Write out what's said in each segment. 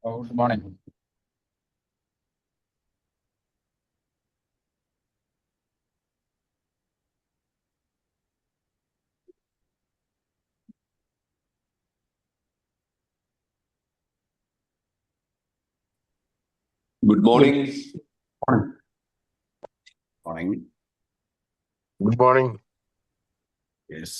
Good morning. Good morning. Morning. Morning. Good morning. Yes.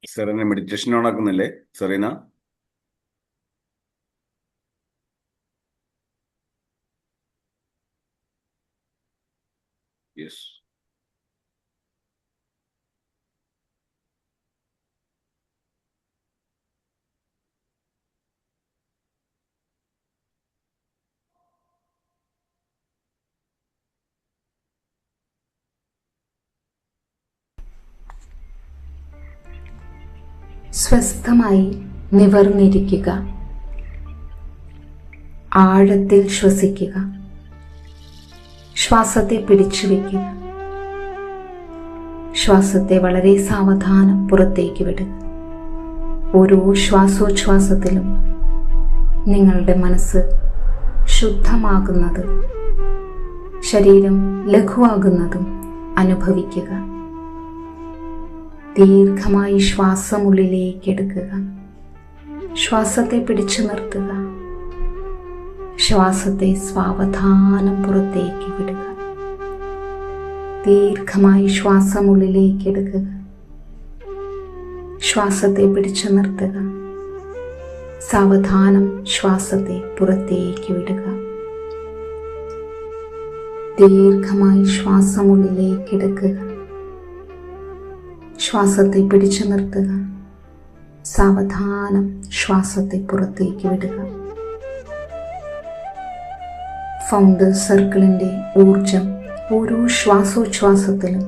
Serena meditation ഓണാക്കുന്നില്ലേ Serena? Yes. സ്വസ്ഥമായി നിവർന്നിരിക്കുക. ആഴത്തിൽ ശ്വസിക്കുക. ശ്വാസത്തെ പിടിച്ചു വയ്ക്കുക. ശ്വാസത്തെ വളരെ സാവധാനം പുറത്തേക്ക് വിടുക. ഓരോ ശ്വാസോച്ഛ്വാസത്തിലും നിങ്ങളുടെ മനസ്സ് ശുദ്ധമാകുന്നത്, ശരീരം ലഘുവാകുന്നതും അനുഭവിക്കുക. ദീർഘമായി ശ്വാസം ഉള്ളിലേക്ക് എടുക്കുക. ശ്വാസത്തെ പിടിച്ചു നിർത്തുക. ശ്വാസത്തെ സാവധാനം പുറത്തേക്ക് വിടുക. ദീർഘമായി ശ്വാസം ഉള്ളിലേക്ക് എടുക്കുക. ശ്വാസത്തെ പിടിച്ചു നിർത്തുക. സാവധാനം ശ്വാസത്തെ പുറത്തേക്ക് വിടുക. ദീർഘമായി ശ്വാസം ഉള്ളിലേക്ക് എടുക്കുക. ശ്വാസത്തെ പിടിച്ചു നിർത്തുക. സാവധാനം ശ്വാസത്തെ പുറത്തേക്ക് വിടുക. ഫൗണ്ടേഴ്സ് സർക്കിളിൻ്റെ ഊർജം ഓരോ ശ്വാസോച്ഛ്വാസത്തിലും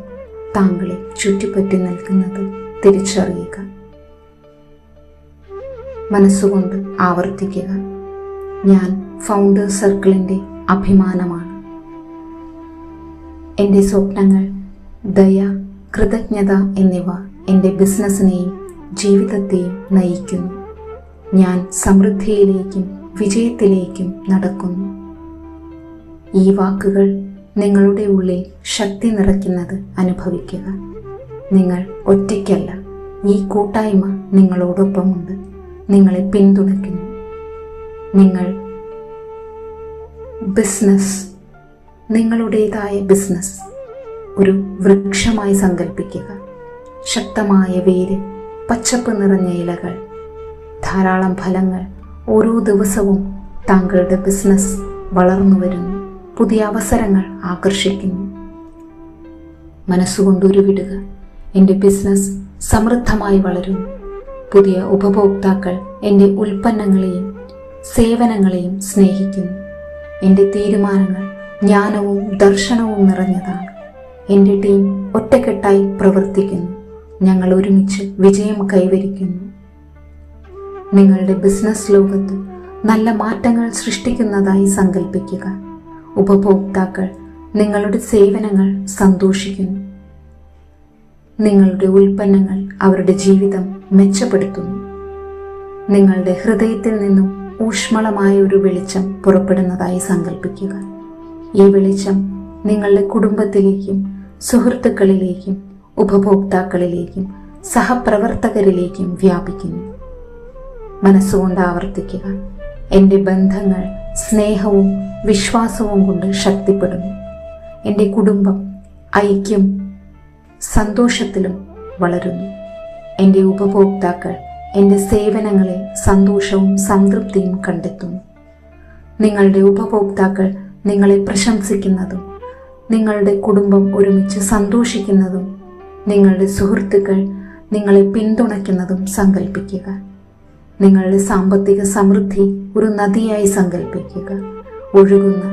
താങ്കളെ ചുറ്റിപ്പറ്റി നിൽക്കുന്നത് തിരിച്ചറിയുക. മനസ്സുകൊണ്ട് ആവർത്തിക്കുക: ഞാൻ ഫൗണ്ടേഴ്സ് സർക്കിളിൻ്റെ അഭിമാനമാണ്. എൻ്റെ സ്വപ്നങ്ങൾ, ദയ, കൃതജ്ഞത എന്നിവ എൻ്റെ ബിസിനസ്സിനെയും ജീവിതത്തെയും നയിക്കുന്നു. ഞാൻ സമൃദ്ധിയിലേക്കും വിജയത്തിലേക്കും നടക്കുന്നു. ഈ വാക്കുകൾ നിങ്ങളുടെ ഉള്ളിൽ ശക്തി നിറയ്ക്കുന്നത് അനുഭവിക്കുക. നിങ്ങൾ ഒറ്റയ്ക്കല്ല. ഈ കൂട്ടായ്മ നിങ്ങളോടൊപ്പമുണ്ട്, നിങ്ങളെ പിന്തുണയ്ക്കുന്നു. നിങ്ങൾ നിങ്ങളുടേതായ ബിസിനസ് ഒരു വൃക്ഷമായി സങ്കല്പിക്കുക. ശക്തമായ വേര്, പച്ചപ്പ് നിറഞ്ഞ ഇലകൾ, ധാരാളം ഫലങ്ങൾ. ഓരോ ദിവസവും താങ്കളുടെ ബിസിനസ് വളർന്നു വരുന്നു. പുതിയ അവസരങ്ങൾ ആകർഷിക്കുന്നു. മനസ്സുകൊണ്ട് ഉരുവിടുക: എൻ്റെ ബിസിനസ് സമൃദ്ധമായി വളരുന്നു. പുതിയ ഉപഭോക്താക്കൾ എൻ്റെ ഉൽപ്പന്നങ്ങളെയും സേവനങ്ങളെയും സ്നേഹിക്കുന്നു. എൻ്റെ തീരുമാനങ്ങൾ ജ്ഞാനവും ദർശനവും നിറഞ്ഞതാണ്. എൻ്റെ ടീം ഒറ്റക്കെട്ടായി പ്രവർത്തിക്കുന്നു. ഞങ്ങൾ ഒരുമിച്ച് വിജയം കൈവരിക്കുന്നു. നിങ്ങളുടെ ബിസിനസ് ലോകത്ത് നല്ല മാറ്റങ്ങൾ സൃഷ്ടിക്കുന്നതായി സങ്കല്പിക്കുക. ഉപഭോക്താക്കൾ നിങ്ങളുടെ സേവനങ്ങൾ സന്തോഷിക്കുന്നു. നിങ്ങളുടെ ഉൽപ്പന്നങ്ങൾ അവരുടെ ജീവിതം മെച്ചപ്പെടുത്തുന്നു. നിങ്ങളുടെ ഹൃദയത്തിൽ നിന്നും ഊഷ്മളമായ ഒരു വെളിച്ചം പുറപ്പെടുന്നതായി സങ്കല്പിക്കുക. ഈ വെളിച്ചം നിങ്ങളുടെ കുടുംബത്തിലേക്കും സുഹൃത്തുക്കളിലേക്കും ഉപഭോക്താക്കളിലേക്കും സഹപ്രവർത്തകരിലേക്കും വ്യാപിക്കുന്നു. മനസ്സുകൊണ്ട് ആവർത്തിക്കുക: എൻ്റെ ബന്ധങ്ങൾ സ്നേഹവും വിശ്വാസവും കൊണ്ട് ശക്തിപ്പെടുന്നു. എൻ്റെ കുടുംബം ഐക്യം സന്തോഷത്തിലും വളരുന്നു. എൻ്റെ ഉപഭോക്താക്കൾ എൻ്റെ സേവനങ്ങളിൽ സന്തോഷവും സംതൃപ്തിയും കണ്ടെത്തുന്നു. നിങ്ങളുടെ ഉപഭോക്താക്കൾ നിങ്ങളെ പ്രശംസിക്കുന്നതും നിങ്ങളുടെ കുടുംബം ഒരുമിച്ച് സന്തോഷിക്കുന്നതും നിങ്ങളുടെ സുഹൃത്തുക്കൾ നിങ്ങളെ പിന്തുണയ്ക്കുന്നതും സങ്കല്പിക്കുക. നിങ്ങളുടെ സാമ്പത്തിക സമൃദ്ധി ഒരു നദിയായി സങ്കല്പിക്കുക. ഒഴുകുന്ന,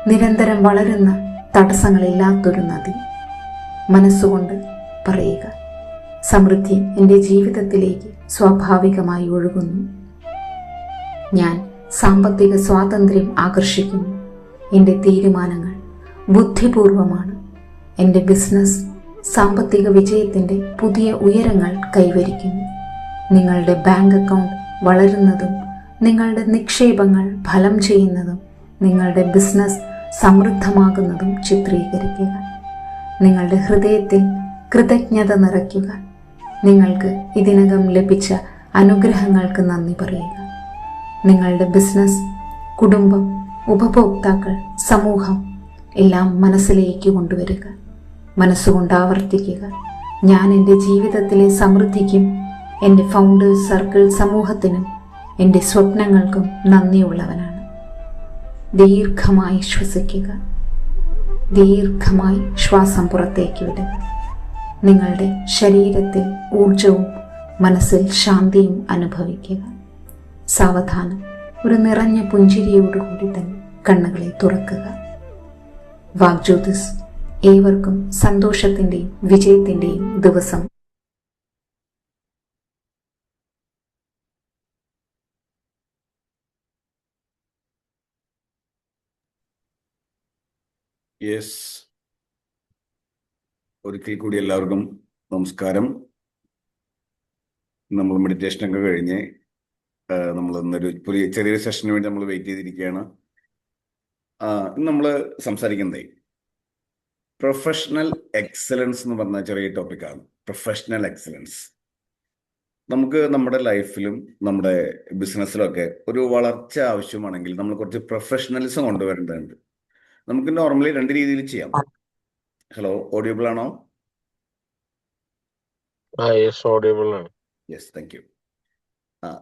നിരന്തരം വളരുന്ന, തടസ്സങ്ങളില്ലാത്തൊരു നദി. മനസ്സുകൊണ്ട് പറയുക: സമൃദ്ധി എൻ്റെ ജീവിതത്തിലേക്ക് സ്വാഭാവികമായി ഒഴുകുന്നു. ഞാൻ സാമ്പത്തിക സ്വാതന്ത്ര്യം ആകർഷിക്കുന്നു. എൻ്റെ തീരുമാനങ്ങൾ ബുദ്ധിപൂർവമാണ്. എൻ്റെ ബിസിനസ് സാമ്പത്തിക വിജയത്തിൻ്റെ പുതിയ ഉയരങ്ങൾ കൈവരിക്കുന്നു. നിങ്ങളുടെ ബാങ്ക് അക്കൗണ്ട് വളരുന്നതും നിങ്ങളുടെ നിക്ഷേപങ്ങൾ ഫലം ചെയ്യുന്നതും നിങ്ങളുടെ ബിസിനസ് സമൃദ്ധമാകുന്നതും ചിത്രീകരിക്കുക. നിങ്ങളുടെ ഹൃദയത്തിൽ കൃതജ്ഞത നിറയ്ക്കുക. നിങ്ങൾക്ക് ഇതിനകം ലഭിച്ച അനുഗ്രഹങ്ങൾക്ക് നന്ദി പറയുക. നിങ്ങളുടെ ബിസിനസ്, കുടുംബം, ഉപഭോക്താക്കൾ, സമൂഹം എല്ലാം മനസ്സിലേക്ക് കൊണ്ടുവരിക. മനസ്സുകൊണ്ട് ആവർത്തിക്കുക: ഞാൻ എൻ്റെ ജീവിതത്തിലെ സമൃദ്ധിക്കും എൻ്റെ ഫൗണ്ടേഴ്സ് സർക്കിൾ സമൂഹത്തിനും എൻ്റെ സ്വപ്നങ്ങൾക്കും നന്ദിയുള്ളവനാണ്. ദീർഘമായി ശ്വസിക്കുക. ദീർഘമായി ശ്വാസം പുറത്തേക്ക് വിടുക. നിങ്ങളുടെ ശരീരത്തിൽ ഊർജവും മനസ്സിൽ ശാന്തിയും അനുഭവിക്കുക. സാവധാനം ഒരു നിറഞ്ഞ പുഞ്ചിരിയോടുകൂടി തന്നെ കണ്ണുകളെ തുറക്കുക. വാഗ്ജ്യോതിസ് ഏവർക്കും സന്തോഷത്തിൻ്റെയും വിജയത്തിൻ്റെയും ദിവസം. യെസ്, ഒരിക്കൽ കൂടി എല്ലാവർക്കും നമസ്കാരം. നമ്മൾ മെഡിറ്റേഷനൊക്കെ കഴിഞ്ഞ് നമ്മൾ ഇന്നൊരു ചെറിയൊരു സെഷന് വേണ്ടി നമ്മൾ വെയിറ്റ് ചെയ്തിരിക്കുകയാണ്. ഇന്ന് നമ്മൾ സംസാരിക്കുന്നത് പ്രൊഫഷണൽ എക്സലൻസ് എന്ന് പറഞ്ഞ ചെറിയ ടോപ്പിക്കാണ്. പ്രൊഫഷണൽ എക്സലൻസ് നമുക്ക് നമ്മുടെ ലൈഫിലും നമ്മുടെ ബിസിനസ്സിലൊക്കെ ഒരു വളർച്ച ആവശ്യമാണെങ്കിൽ നമ്മൾ കുറച്ച് പ്രൊഫഷണലിസം കൊണ്ടുവരേണ്ടതുണ്ട്. നമുക്ക് നോർമലി രണ്ട് രീതിയിൽ ചെയ്യാം. ഹലോ, ഓഡിയബിൾ ആണോ? ഓഡിയബിൾ ആണ്. Yes, thank you.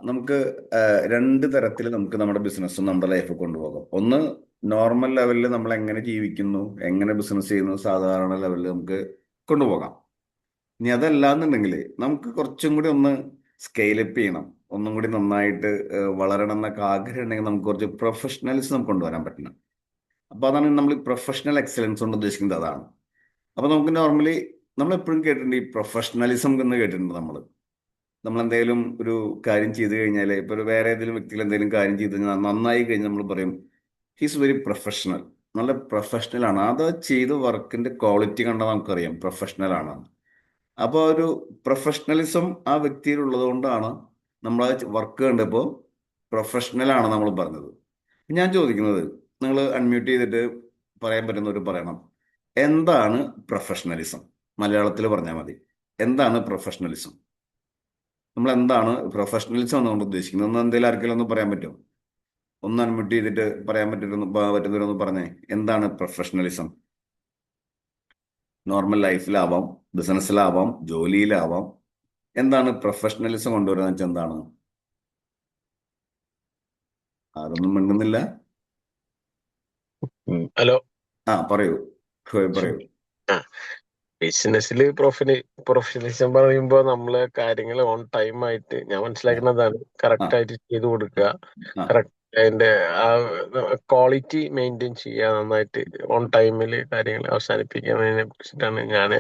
നമുക്ക് രണ്ട് തരത്തിൽ നമുക്ക് നമ്മുടെ ബിസിനസ്സും നമ്മുടെ ലൈഫ് കൊണ്ടുപോകാം. ഒന്ന്, നോർമൽ ലെവലിൽ നമ്മൾ എങ്ങനെ ജീവിക്കുന്നു, എങ്ങനെ ബിസിനസ് ചെയ്യുന്നു, സാധാരണ ലെവലിൽ നമുക്ക് കൊണ്ടുപോകാം. ഇനി അതല്ലാന്നുണ്ടെങ്കിൽ നമുക്ക് കുറച്ചും കൂടി ഒന്ന് സ്കെയിലപ്പ് ചെയ്യണം, ഒന്നും കൂടി നന്നായിട്ട് വളരണം എന്നൊക്കെ ആഗ്രഹം ഉണ്ടെങ്കിൽ നമുക്ക് കുറച്ച് പ്രൊഫഷണലിസം നമുക്ക് കൊണ്ടുവരാൻ പറ്റണം. അപ്പോൾ അതാണ് നമ്മൾ പ്രൊഫഷണൽ എക്സലൻസ് കൊണ്ട് ഉദ്ദേശിക്കുന്നത്. അതാണ്. അപ്പോൾ നമുക്ക് നോർമലി നമ്മളെപ്പോഴും കേട്ടിട്ടുണ്ട് ഈ പ്രൊഫഷണലിസം എന്ന് കേട്ടിട്ടുണ്ട്. നമ്മളെന്തെങ്കിലും ഒരു കാര്യം ചെയ്തു കഴിഞ്ഞാൽ, ഇപ്പോൾ ഒരു വേറെ ഏതെങ്കിലും വ്യക്തികൾ എന്തെങ്കിലും കാര്യം ചെയ്ത് കഴിഞ്ഞാൽ നന്നായി കഴിഞ്ഞാൽ നമ്മൾ പറയും ഹീസ് വെരി പ്രൊഫഷണൽ, നല്ല പ്രൊഫഷണലാണ്. അത് ചെയ്ത വർക്കിൻ്റെ ക്വാളിറ്റി കണ്ടാൽ നമുക്കറിയാം പ്രൊഫഷണൽ ആണ്. അപ്പോൾ ഒരു പ്രൊഫഷണലിസം ആ വ്യക്തിയിലുള്ളത് കൊണ്ടാണ് നമ്മൾ ആ വർക്ക് കണ്ടപ്പോൾ പ്രൊഫഷണലാണ് നമ്മൾ പറഞ്ഞത്. ഞാൻ ചോദിക്കുന്നത്, നിങ്ങൾ അൺമ്യൂട്ട് ചെയ്തിട്ട് പറയാൻ പറ്റുന്നവർ പറയണം, എന്താണ് പ്രൊഫഷണലിസം? മലയാളത്തിൽ പറഞ്ഞാൽ മതി. എന്താണ് പ്രൊഫഷണലിസം? നമ്മൾ എന്താണ് പ്രൊഫഷണലിസം എന്നുകൊണ്ട് ഉദ്ദേശിക്കുന്നത്? ഒന്ന് എന്തെങ്കിലും ആർക്കെങ്കിലും ഒന്ന് പറയാൻ പറ്റുമോ? ഒന്ന് അൺമ്യൂട്ട് ചെയ്തിട്ട് പറയാൻ പറ്റുന്നവരൊന്ന് പറഞ്ഞേ, എന്താണ് പ്രൊഫഷണലിസം? നോർമൽ ലൈഫിലാവാം, ബിസിനസ്സിലാവാം, ജോലിയിലാവാം. എന്താണ് പ്രൊഫഷണലിസം കൊണ്ടുവരുന്നത് വെച്ചാൽ എന്താണ്? അതൊന്നും മിണ്ടുന്നില്ല. ഹലോ, പറയൂ, പറയൂ. ബിസിനസ്സിൽ പ്രൊഫഷണലിസം പറയുമ്പോ നമ്മള് കാര്യങ്ങൾ ഓൺ ടൈം ആയിട്ട്, ഞാൻ മനസ്സിലാക്കുന്നതാണ്, കറക്റ്റ് ആയിട്ട് ചെയ്തു കൊടുക്കുക, കറക്റ്റ് അതിന്റെ ആ ക്വാളിറ്റി മെയിൻറ്റെയിൻ ചെയ്യുക, നന്നായിട്ട് ഓൺ ടൈമിൽ കാര്യങ്ങൾ അവസാനിപ്പിക്കുന്നതിനെ കുറിച്ചിട്ടാണ് ഞാൻ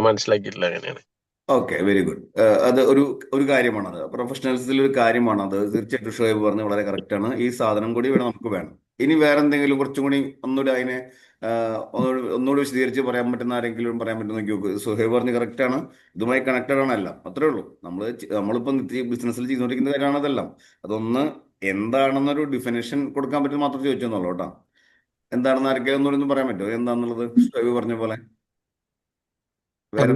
മനസ്സിലാക്കിയിട്ടില്ല. അങ്ങനെയാണ്. Okay, very good. അത് ഒരു കാര്യമാണത്, പ്രൊഫഷണൽസിൽ ഒരു കാര്യമാണത്. തീർച്ചയായിട്ടും ഷോയബ് പറഞ്ഞ് വളരെ കറക്റ്റാണ്. ഈ സാധനം കൂടി ഇവിടെ നമുക്ക് വേണം. ഇനി വേറെ എന്തെങ്കിലും കുറച്ചും കൂടി ഒന്നുകൂടി അതിനെ ഒന്നുകൂടി വിശദീകരിച്ച് പറയാൻ പറ്റുന്ന ആരെങ്കിലും പറയാൻ പറ്റുന്ന നോക്കി. സുഹൈബ് പറഞ്ഞ് കറക്റ്റാണ്. ഇതുമായി കണക്റ്റഡ് ആണല്ല, അത്രേ ഉള്ളൂ. നമ്മളിപ്പോൾ ബിസിനസ്സിൽ ചെയ്തുകൊണ്ടിരിക്കുന്ന കാര്യമാണ് അതെല്ലാം. അതൊന്ന് എന്താണെന്നൊരു ഡിഫിനേഷൻ കൊടുക്കാൻ പറ്റും മാത്രം ചോദിച്ചെന്നുള്ളൂ കേട്ടോ. എന്താണെന്ന് ആർക്കെങ്കിലും ഒന്നുകൂടി പറയാൻ പറ്റുമോ എന്താണെന്നുള്ളത്? സുഹൈബ് പറഞ്ഞ പോലെ വേറെ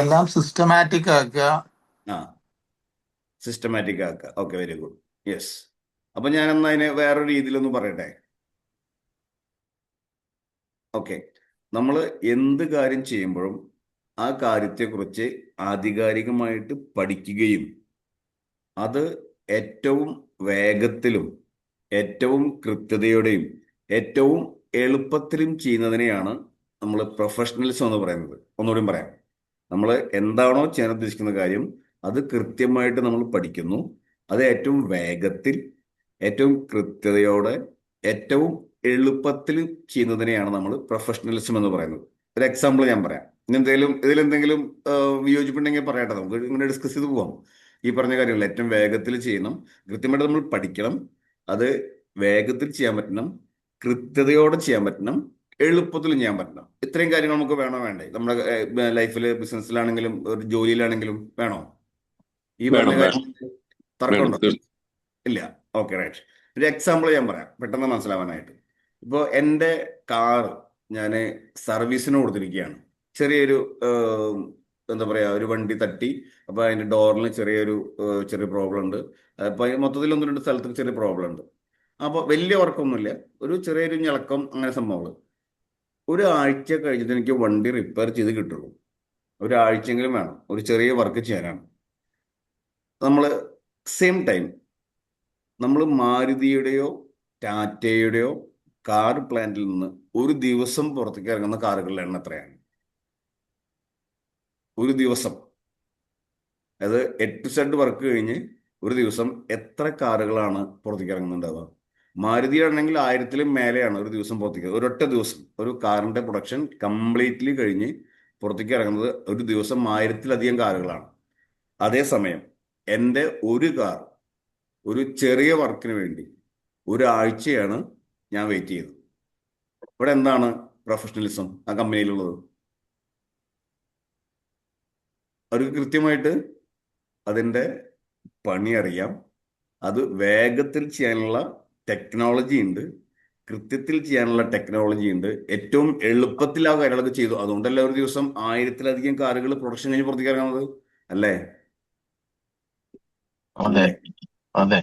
എല്ലാം സിസ്റ്റമാറ്റിക് ആക്കുക. സിസ്റ്റമാറ്റിക് ആക്കുക. Okay, very good. യെസ്. അപ്പൊ ഞാൻ എന്നാ അതിനെ വേറൊരു രീതിയിലൊന്ന് പറയട്ടെ. ഓക്കെ, നമ്മൾ എന്ത് കാര്യം ചെയ്യുമ്പോഴും ആ കാര്യത്തെക്കുറിച്ച് ആധികാരികമായിട്ട് പഠിക്കുകയും അത് ഏറ്റവും വേഗത്തിലും ഏറ്റവും കൃത്യതയോടെയും ഏറ്റവും എളുപ്പത്തിലും ചെയ്യുന്നതിനെയാണ് നമ്മൾ പ്രൊഫഷണലിസം എന്ന് പറയുന്നത്. ഒന്നുകൂടി പറയാം, നമ്മൾ എന്താണോ ചെയ്യാൻ ഉദ്ദേശിക്കുന്ന കാര്യം അത് കൃത്യമായിട്ട് നമ്മൾ പഠിക്കുന്നു, അത് ഏറ്റവും വേഗത്തിൽ ഏറ്റവും കൃത്യതയോടെ ഏറ്റവും എളുപ്പത്തിൽ ചെയ്യുന്നതിനെയാണ് നമ്മൾ പ്രൊഫഷണലിസം എന്ന് പറയുന്നത്. ഒരു എക്സാമ്പിൾ ഞാൻ പറയാം. ഇതിലെന്തെങ്കിലും വിയോജിപ്പുണ്ടെങ്കിൽ പറയട്ടെ, നമുക്ക് ഇങ്ങനെ ഡിസ്കസ് ചെയ്ത് പോവാം. ഈ പറഞ്ഞ കാര്യങ്ങൾ ഏറ്റവും വേഗത്തിൽ ചെയ്യണം, കൃത്യമായിട്ട് നമ്മൾ പഠിക്കണം, അത് വേഗത്തിൽ ചെയ്യാൻ പറ്റണം, കൃത്യതയോടെ ചെയ്യാൻ പറ്റണം, എളുപ്പത്തിൽ ചെയ്യാൻ പറ്റണം. ഇത്രയും കാര്യങ്ങൾ നമുക്ക് വേണോ വേണ്ടേ? നമ്മുടെ ലൈഫിൽ, ബിസിനസ്സിലാണെങ്കിലും ഒരു ജോലിയിലാണെങ്കിലും വേണോ? ഈ പറഞ്ഞ വേണം കാര്യം വേണം തർക്കമുണ്ടോ? തീർച്ചയായും. ഇല്ല. Okay, right. ഒരു എക്സാമ്പിൾ ഞാൻ പറയാം പെട്ടെന്ന് മനസ്സിലാവാനായിട്ട്. ഇപ്പോൾ എൻ്റെ കാറ് ഞാൻ സർവീസിന് കൊടുത്തിരിക്കുകയാണ്. ചെറിയൊരു എന്താ പറയുക, ഒരു വണ്ടി തട്ടി. അപ്പോൾ അതിൻ്റെ ഡോറിന് ചെറിയ പ്രോബ്ലം ഉണ്ട്. അപ്പോൾ മൊത്തത്തിൽ 1-2 സ്ഥലത്ത് ചെറിയ പ്രോബ്ലം ഉണ്ട്. അപ്പോൾ വലിയ വർക്കൊന്നുമില്ല, ഒരു ചെറിയൊരു ഞെളക്കം, അങ്ങനെ സംഭവങ്ങൾ. ഒരാഴ്ച കഴിഞ്ഞിട്ട് എനിക്ക് വണ്ടി റിപ്പയർ ചെയ്ത് കിട്ടുള്ളൂ. ഒരാഴ്ചയെങ്കിലും വേണം ഒരു ചെറിയ വർക്ക് ചെയ്യാനാണ്. നമ്മൾ സെയിം ടൈം നമ്മൾ മാരുതിയുടെയോ ടാറ്റയുടെയോ കാർ പ്ലാന്റിൽ നിന്ന് ഒരു ദിവസം പുറത്തേക്ക് ഇറങ്ങുന്ന കാറുകളുടെ എണ്ണം എത്രയാണ്? ഒരു ദിവസം, അത് 8 സെഡ് വർക്ക് കഴിഞ്ഞ് ഒരു ദിവസം എത്ര കാറുകളാണ് പുറത്തേക്ക് ഇറങ്ങുന്നുണ്ടാവുക? മാരുതിയാണെങ്കിൽ 1000-ലും മേലെയാണ് ഒരു ദിവസം പുറത്തേക്ക്. ഒരൊറ്റ ദിവസം ഒരു കാറിന്റെ പ്രൊഡക്ഷൻ കംപ്ലീറ്റ്ലി കഴിഞ്ഞ് പുറത്തേക്ക് ഇറങ്ങുന്നത് ഒരു ദിവസം 1000-ലധികം കാറുകളാണ്. അതേസമയം എൻ്റെ ഒരു കാർ ഒരു ചെറിയ വർക്കിന് വേണ്ടി ഒരാഴ്ചയാണ് ഞാൻ വെയിറ്റ് ചെയ്തത്. ഇവിടെ എന്താണ് പ്രൊഫഷണലിസം ആ കമ്പനിയിലുള്ളത്? അവർക്ക് കൃത്യമായിട്ട് അതിൻ്റെ പണി അറിയാം, അത് വേഗത്തിൽ ചെയ്യാനുള്ള ടെക്നോളജി ഉണ്ട്, കൃത്യത്തിൽ ചെയ്യാനുള്ള ടെക്നോളജി ഉണ്ട്, ഏറ്റവും എളുപ്പത്തിൽ ആ കാര്യങ്ങളൊക്കെ ചെയ്തു. അതുകൊണ്ടല്ല ഒരു ദിവസം 1000-ലധികം കാറുകൾ പ്രൊഡക്ഷൻ കഴിഞ്ഞ് പുറത്തേക്ക് ഇറങ്ങുന്നത്, അല്ലേ? അതെ അതെ.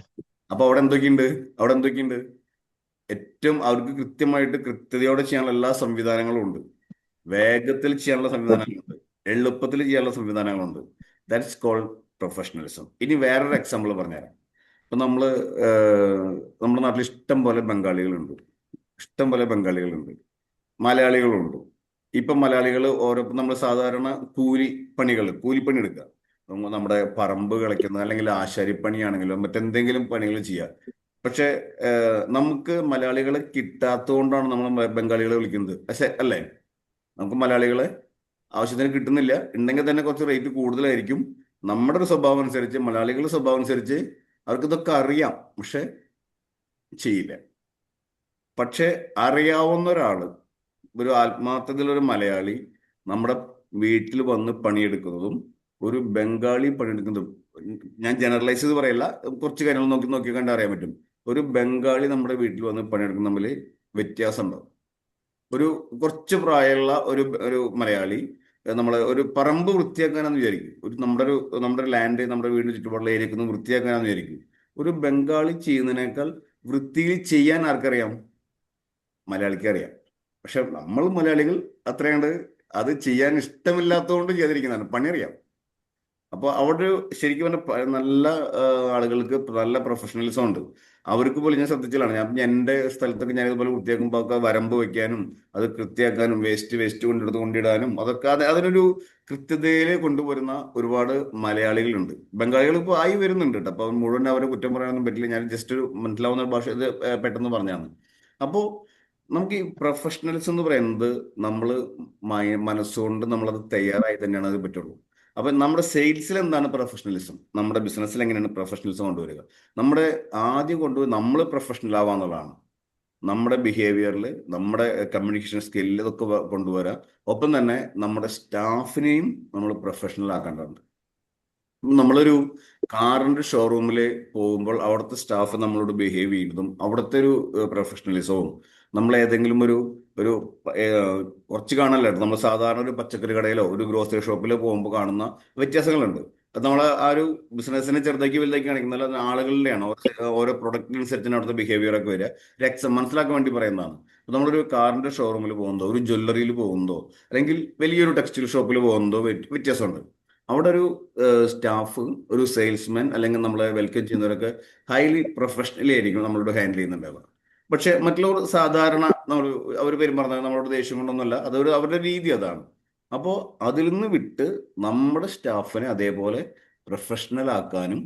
അപ്പൊ അവിടെ എന്തൊക്കെയുണ്ട്? ഏറ്റവും അവർക്ക് കൃത്യമായിട്ട് കൃത്യതയോടെ ചെയ്യാനുള്ള എല്ലാ സംവിധാനങ്ങളും ഉണ്ട്. വേഗത്തിൽ ചെയ്യാനുള്ള സംവിധാനങ്ങളുണ്ട്, എളുപ്പത്തിൽ ചെയ്യാനുള്ള സംവിധാനങ്ങളുണ്ട്. That's called professionalism. ഇനി വേറൊരു എക്സാമ്പിൾ പറഞ്ഞുതരാം. ഇപ്പൊ നമ്മുടെ നാട്ടിൽ ഇഷ്ടം പോലെ ബംഗാളികളുണ്ട്, മലയാളികളുണ്ട്. ഇപ്പം മലയാളികൾ നമ്മൾ സാധാരണ കൂലിപ്പണി എടുക്കുക. നമ്മുടെ പറമ്പ് കളിക്കുന്ന, അല്ലെങ്കിൽ ആശാരിപ്പണിയാണെങ്കിലോ മറ്റെന്തെങ്കിലും പണികൾ ചെയ്യുക. പക്ഷെ നമുക്ക് മലയാളികളെ കിട്ടാത്തതുകൊണ്ടാണ് നമ്മൾ ബംഗാളികളെ വിളിക്കുന്നത്. പക്ഷെ അല്ലേ, നമുക്ക് മലയാളികളെ ആവശ്യത്തിന് കിട്ടുന്നില്ല. ഉണ്ടെങ്കിൽ തന്നെ കുറച്ച് റേറ്റ് കൂടുതലായിരിക്കും. നമ്മുടെ ഒരു സ്വഭാവം അനുസരിച്ച്, മലയാളികളുടെ സ്വഭാവം അനുസരിച്ച് അവർക്ക് ഇതൊക്കെ അറിയാം, പക്ഷെ ചെയ്യില്ല. പക്ഷെ അറിയാവുന്ന ഒരാള്, ഒരു ആത്മാർത്ഥതയിലൊരു മലയാളി നമ്മുടെ വീട്ടിൽ വന്ന് പണിയെടുക്കുന്നതും ഒരു ബംഗാളി പണിയെടുക്കുന്നതും, ഞാൻ ജനറലൈസ് ചെയ്ത് പറയല്ല, കുറച്ച് കാര്യങ്ങൾ നോക്കി കണ്ട് അറിയാൻ പറ്റും. ഒരു ബംഗാളി നമ്മുടെ വീട്ടിൽ വന്ന് പണിയെടുക്കുന്ന തമ്മിൽ വ്യത്യാസം ഉണ്ടാവും. ഒരു കുറച്ച് പ്രായമുള്ള ഒരു മലയാളി നമ്മളെ ഒരു പറമ്പ് വൃത്തിയാക്കാനാന്ന് വിചാരിക്കും. നമ്മുടെ ലാൻഡ്, നമ്മുടെ വീടിന് ചുറ്റുപാടുള്ള ഏരിയക്ക് ഒന്ന് വൃത്തിയാക്കാനാന്ന് വിചാരിക്കും. ഒരു ബംഗാളി ചെയ്യുന്നതിനേക്കാൾ വൃത്തിയിൽ ചെയ്യാൻ ആർക്കറിയാം? മലയാളിക്ക് അറിയാം. പക്ഷെ നമ്മൾ മലയാളികൾ അത്രയുണ്ട് അത് ചെയ്യാൻ ഇഷ്ടമില്ലാത്തതുകൊണ്ട് ചെയ്തിരിക്കുന്നതാണ്. പണി അറിയാം. അപ്പോൾ അവിടെ ശരിക്കും പറഞ്ഞാൽ നല്ല ആളുകൾക്ക് നല്ല പ്രൊഫഷണലിസം ഉണ്ട്. അവർക്ക് പോലും ഞാൻ ശ്രദ്ധിച്ചതാണ്. ഞാൻ എൻ്റെ സ്ഥലത്തൊക്കെ ഞാൻ ഇതുപോലെ വൃത്തിയാക്കുമ്പോൾ ഒക്കെ വരമ്പ് വെക്കാനും അത് കൃത്യമാക്കാനും വേസ്റ്റ് കൊണ്ടിടാനും അതൊക്കെ അതിനൊരു കൃത്യതയിൽ കൊണ്ടുവരുന്ന ഒരുപാട് മലയാളികളുണ്ട്. ബംഗാളികൾ ഇപ്പോൾ ആയി വരുന്നുണ്ട് കേട്ടോ. അപ്പോൾ മുഴുവൻ അവരെ കുറ്റം പറയാനൊന്നും പറ്റില്ല. ഞാൻ ജസ്റ്റ് ഒരു മനസ്സിലാവുന്ന ഭാഷ ഇത് പെട്ടെന്ന് പറഞ്ഞാണ്. അപ്പോൾ നമുക്ക് ഈ പ്രൊഫഷണലിസം എന്ന് പറയുന്നത് നമ്മൾ മനസ്സുകൊണ്ട് നമ്മളത് തയ്യാറായി തന്നെയാണ് അത് പറ്റുള്ളൂ. അപ്പൊ നമ്മുടെ സെയിൽസിൽ എന്താണ് പ്രൊഫഷണലിസം, നമ്മുടെ ബിസിനസ്സിൽ എങ്ങനെയാണ് പ്രൊഫഷണലിസം കൊണ്ടുവരിക? നമ്മൾ പ്രൊഫഷണൽ ആവാന്നുള്ളതാണ്. നമ്മുടെ ബിഹേവിയറിൽ, നമ്മുടെ കമ്മ്യൂണിക്കേഷൻ സ്കില്ലിൽ ഇതൊക്കെ കൊണ്ടുവരാം. ഒപ്പം തന്നെ നമ്മുടെ സ്റ്റാഫിനെയും നമ്മൾ പ്രൊഫഷണൽ ആക്കേണ്ടതുണ്ട്. നമ്മളൊരു കാറിന്റെ ഷോറൂമിൽ പോകുമ്പോൾ അവിടുത്തെ സ്റ്റാഫ് നമ്മളോട് ബിഹേവ് ചെയ്യുന്നതും അവിടുത്തെ ഒരു പ്രൊഫഷണലിസവും, നമ്മൾ ഏതെങ്കിലും ഒരു കുറച്ച് കാണല്ലോ, നമ്മൾ സാധാരണ ഒരു പച്ചക്കറി കടയിലോ ഒരു ഗ്രോസറി ഷോപ്പിലോ പോകുമ്പോൾ കാണുന്ന വ്യത്യാസങ്ങളുണ്ട്. അത് നമ്മൾ ആ ഒരു ബിസിനസ്സിനെ ചെറുതാക്കി വലുതാക്കി കാണിക്കുന്നത് അത് ആളുകളുടെയാണ്. ഓരോ പ്രൊഡക്റ്റിനനുസരിച്ചാണ് അവിടുത്തെ ബിഹേവിയർ ഒക്കെ വരിക. മനസ്സിലാക്കാൻ വേണ്ടി പറയുന്നതാണ്. നമ്മളൊരു കാറിന്റെ ഷോറൂമിൽ പോകുന്നതോ ഒരു ജ്വല്ലറിയിൽ പോകുന്നതോ അല്ലെങ്കിൽ വലിയൊരു ടെക്സ്റ്റൈൽ ഷോപ്പിൽ പോകുന്നതോ വ്യത്യാസമുണ്ട്. അവിടെ ഒരു സ്റ്റാഫ്, ഒരു സെയിൽസ്മാൻ അല്ലെങ്കിൽ നമ്മളെ വെൽക്കം ചെയ്യുന്നവരൊക്കെ ഹൈലി പ്രൊഫഷണലി ആയിരിക്കും നമ്മളോട് ഹാൻഡിൽ ചെയ്യുന്നുണ്ടാവുക. പക്ഷെ മറ്റുള്ളവർ സാധാരണ അവർ പെരുമാറുന്നത് നമ്മളോട് ദേഷ്യം കൊണ്ടൊന്നുമല്ല, അവരുടെ രീതി അതാണ്. അപ്പോൾ അതിൽ നിന്ന് വിട്ട് നമ്മുടെ സ്റ്റാഫിനെ അതേപോലെ പ്രൊഫഷണൽ ആക്കാനും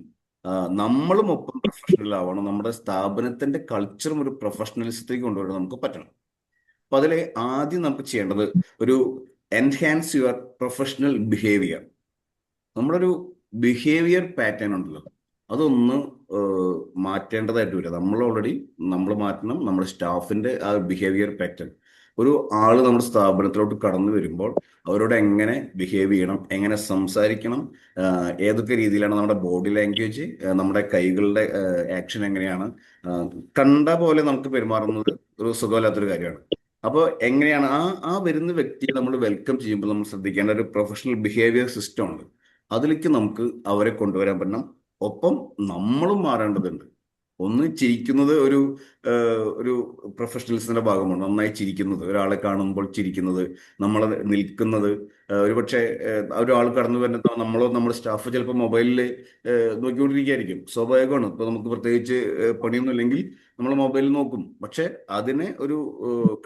നമ്മളും ഒപ്പം പ്രൊഫഷണൽ ആവണം. നമ്മുടെ സ്ഥാപനത്തിന്റെ കൾച്ചറും ഒരു പ്രൊഫഷണലിസത്തേക്ക് കൊണ്ടുവരാൻ നമുക്ക് പറ്റണം. അപ്പൊ അതിൽ ആദ്യം നമുക്ക് ചെയ്യേണ്ടത് ഒരു എൻഹാൻസ് യുവർ പ്രൊഫഷണൽ ബിഹേവിയർ. നമ്മുടെ ഒരു ബിഹേവിയർ പാറ്റേൺ ഉണ്ടല്ലോ, അതൊന്ന് മാറ്റേണ്ടതായിട്ട് വരിക. നമ്മൾ മാറ്റണം നമ്മുടെ സ്റ്റാഫിന്റെ ആ ബിഹേവിയർ പാറ്റേൺ. ഒരു ആള് നമ്മുടെ സ്ഥാപനത്തിലോട്ട് കടന്നു വരുമ്പോൾ അവരോട് എങ്ങനെ ബിഹേവ് ചെയ്യണം, എങ്ങനെ സംസാരിക്കണം, ഏതൊക്കെ രീതിയിലാണ് നമ്മുടെ ബോഡി ലാംഗ്വേജ്, നമ്മുടെ കൈകളുടെ ആക്ഷൻ എങ്ങനെയാണ്, കണ്ട പോലെ നമുക്ക് പെരുമാറുന്നത് ഒരു സുഖമില്ലാത്തൊരു കാര്യമാണ്. അപ്പോൾ എങ്ങനെയാണ് ആ വരുന്ന വ്യക്തിയെ നമ്മൾ വെൽക്കം ചെയ്യുമ്പോൾ നമ്മൾ ശ്രദ്ധിക്കേണ്ട ഒരു പ്രൊഫഷണൽ ബിഹേവിയർ സിസ്റ്റം ഉണ്ട്. അതിലേക്ക് നമുക്ക് അവരെ കൊണ്ടുവരാൻ പറ്റണം. ഒപ്പം നമ്മളും മാറേണ്ടതുണ്ട്. ഒന്ന് ചിരിക്കുന്നത് ഒരു പ്രൊഫഷണലിസത്തിന്റെ ഭാഗമാണ്. നന്നായി ചിരിക്കുന്നത്, ഒരാളെ കാണുമ്പോൾ ചിരിക്കുന്നത്, നമ്മൾ നിൽക്കുന്നത്. ഒരുപക്ഷെ ഒരാൾ കടന്നു വരുന്ന നമ്മളോ നമ്മുടെ സ്റ്റാഫ് ചിലപ്പോൾ മൊബൈലിൽ നോക്കിക്കൊണ്ടിരിക്കുകയായിരിക്കും. സ്വാഭാവികമാണ്. ഇപ്പൊ നമുക്ക് പ്രത്യേകിച്ച് പണിയൊന്നും ഇല്ലെങ്കിൽ നമ്മൾ മൊബൈലിൽ നോക്കും. പക്ഷെ അതിനെ ഒരു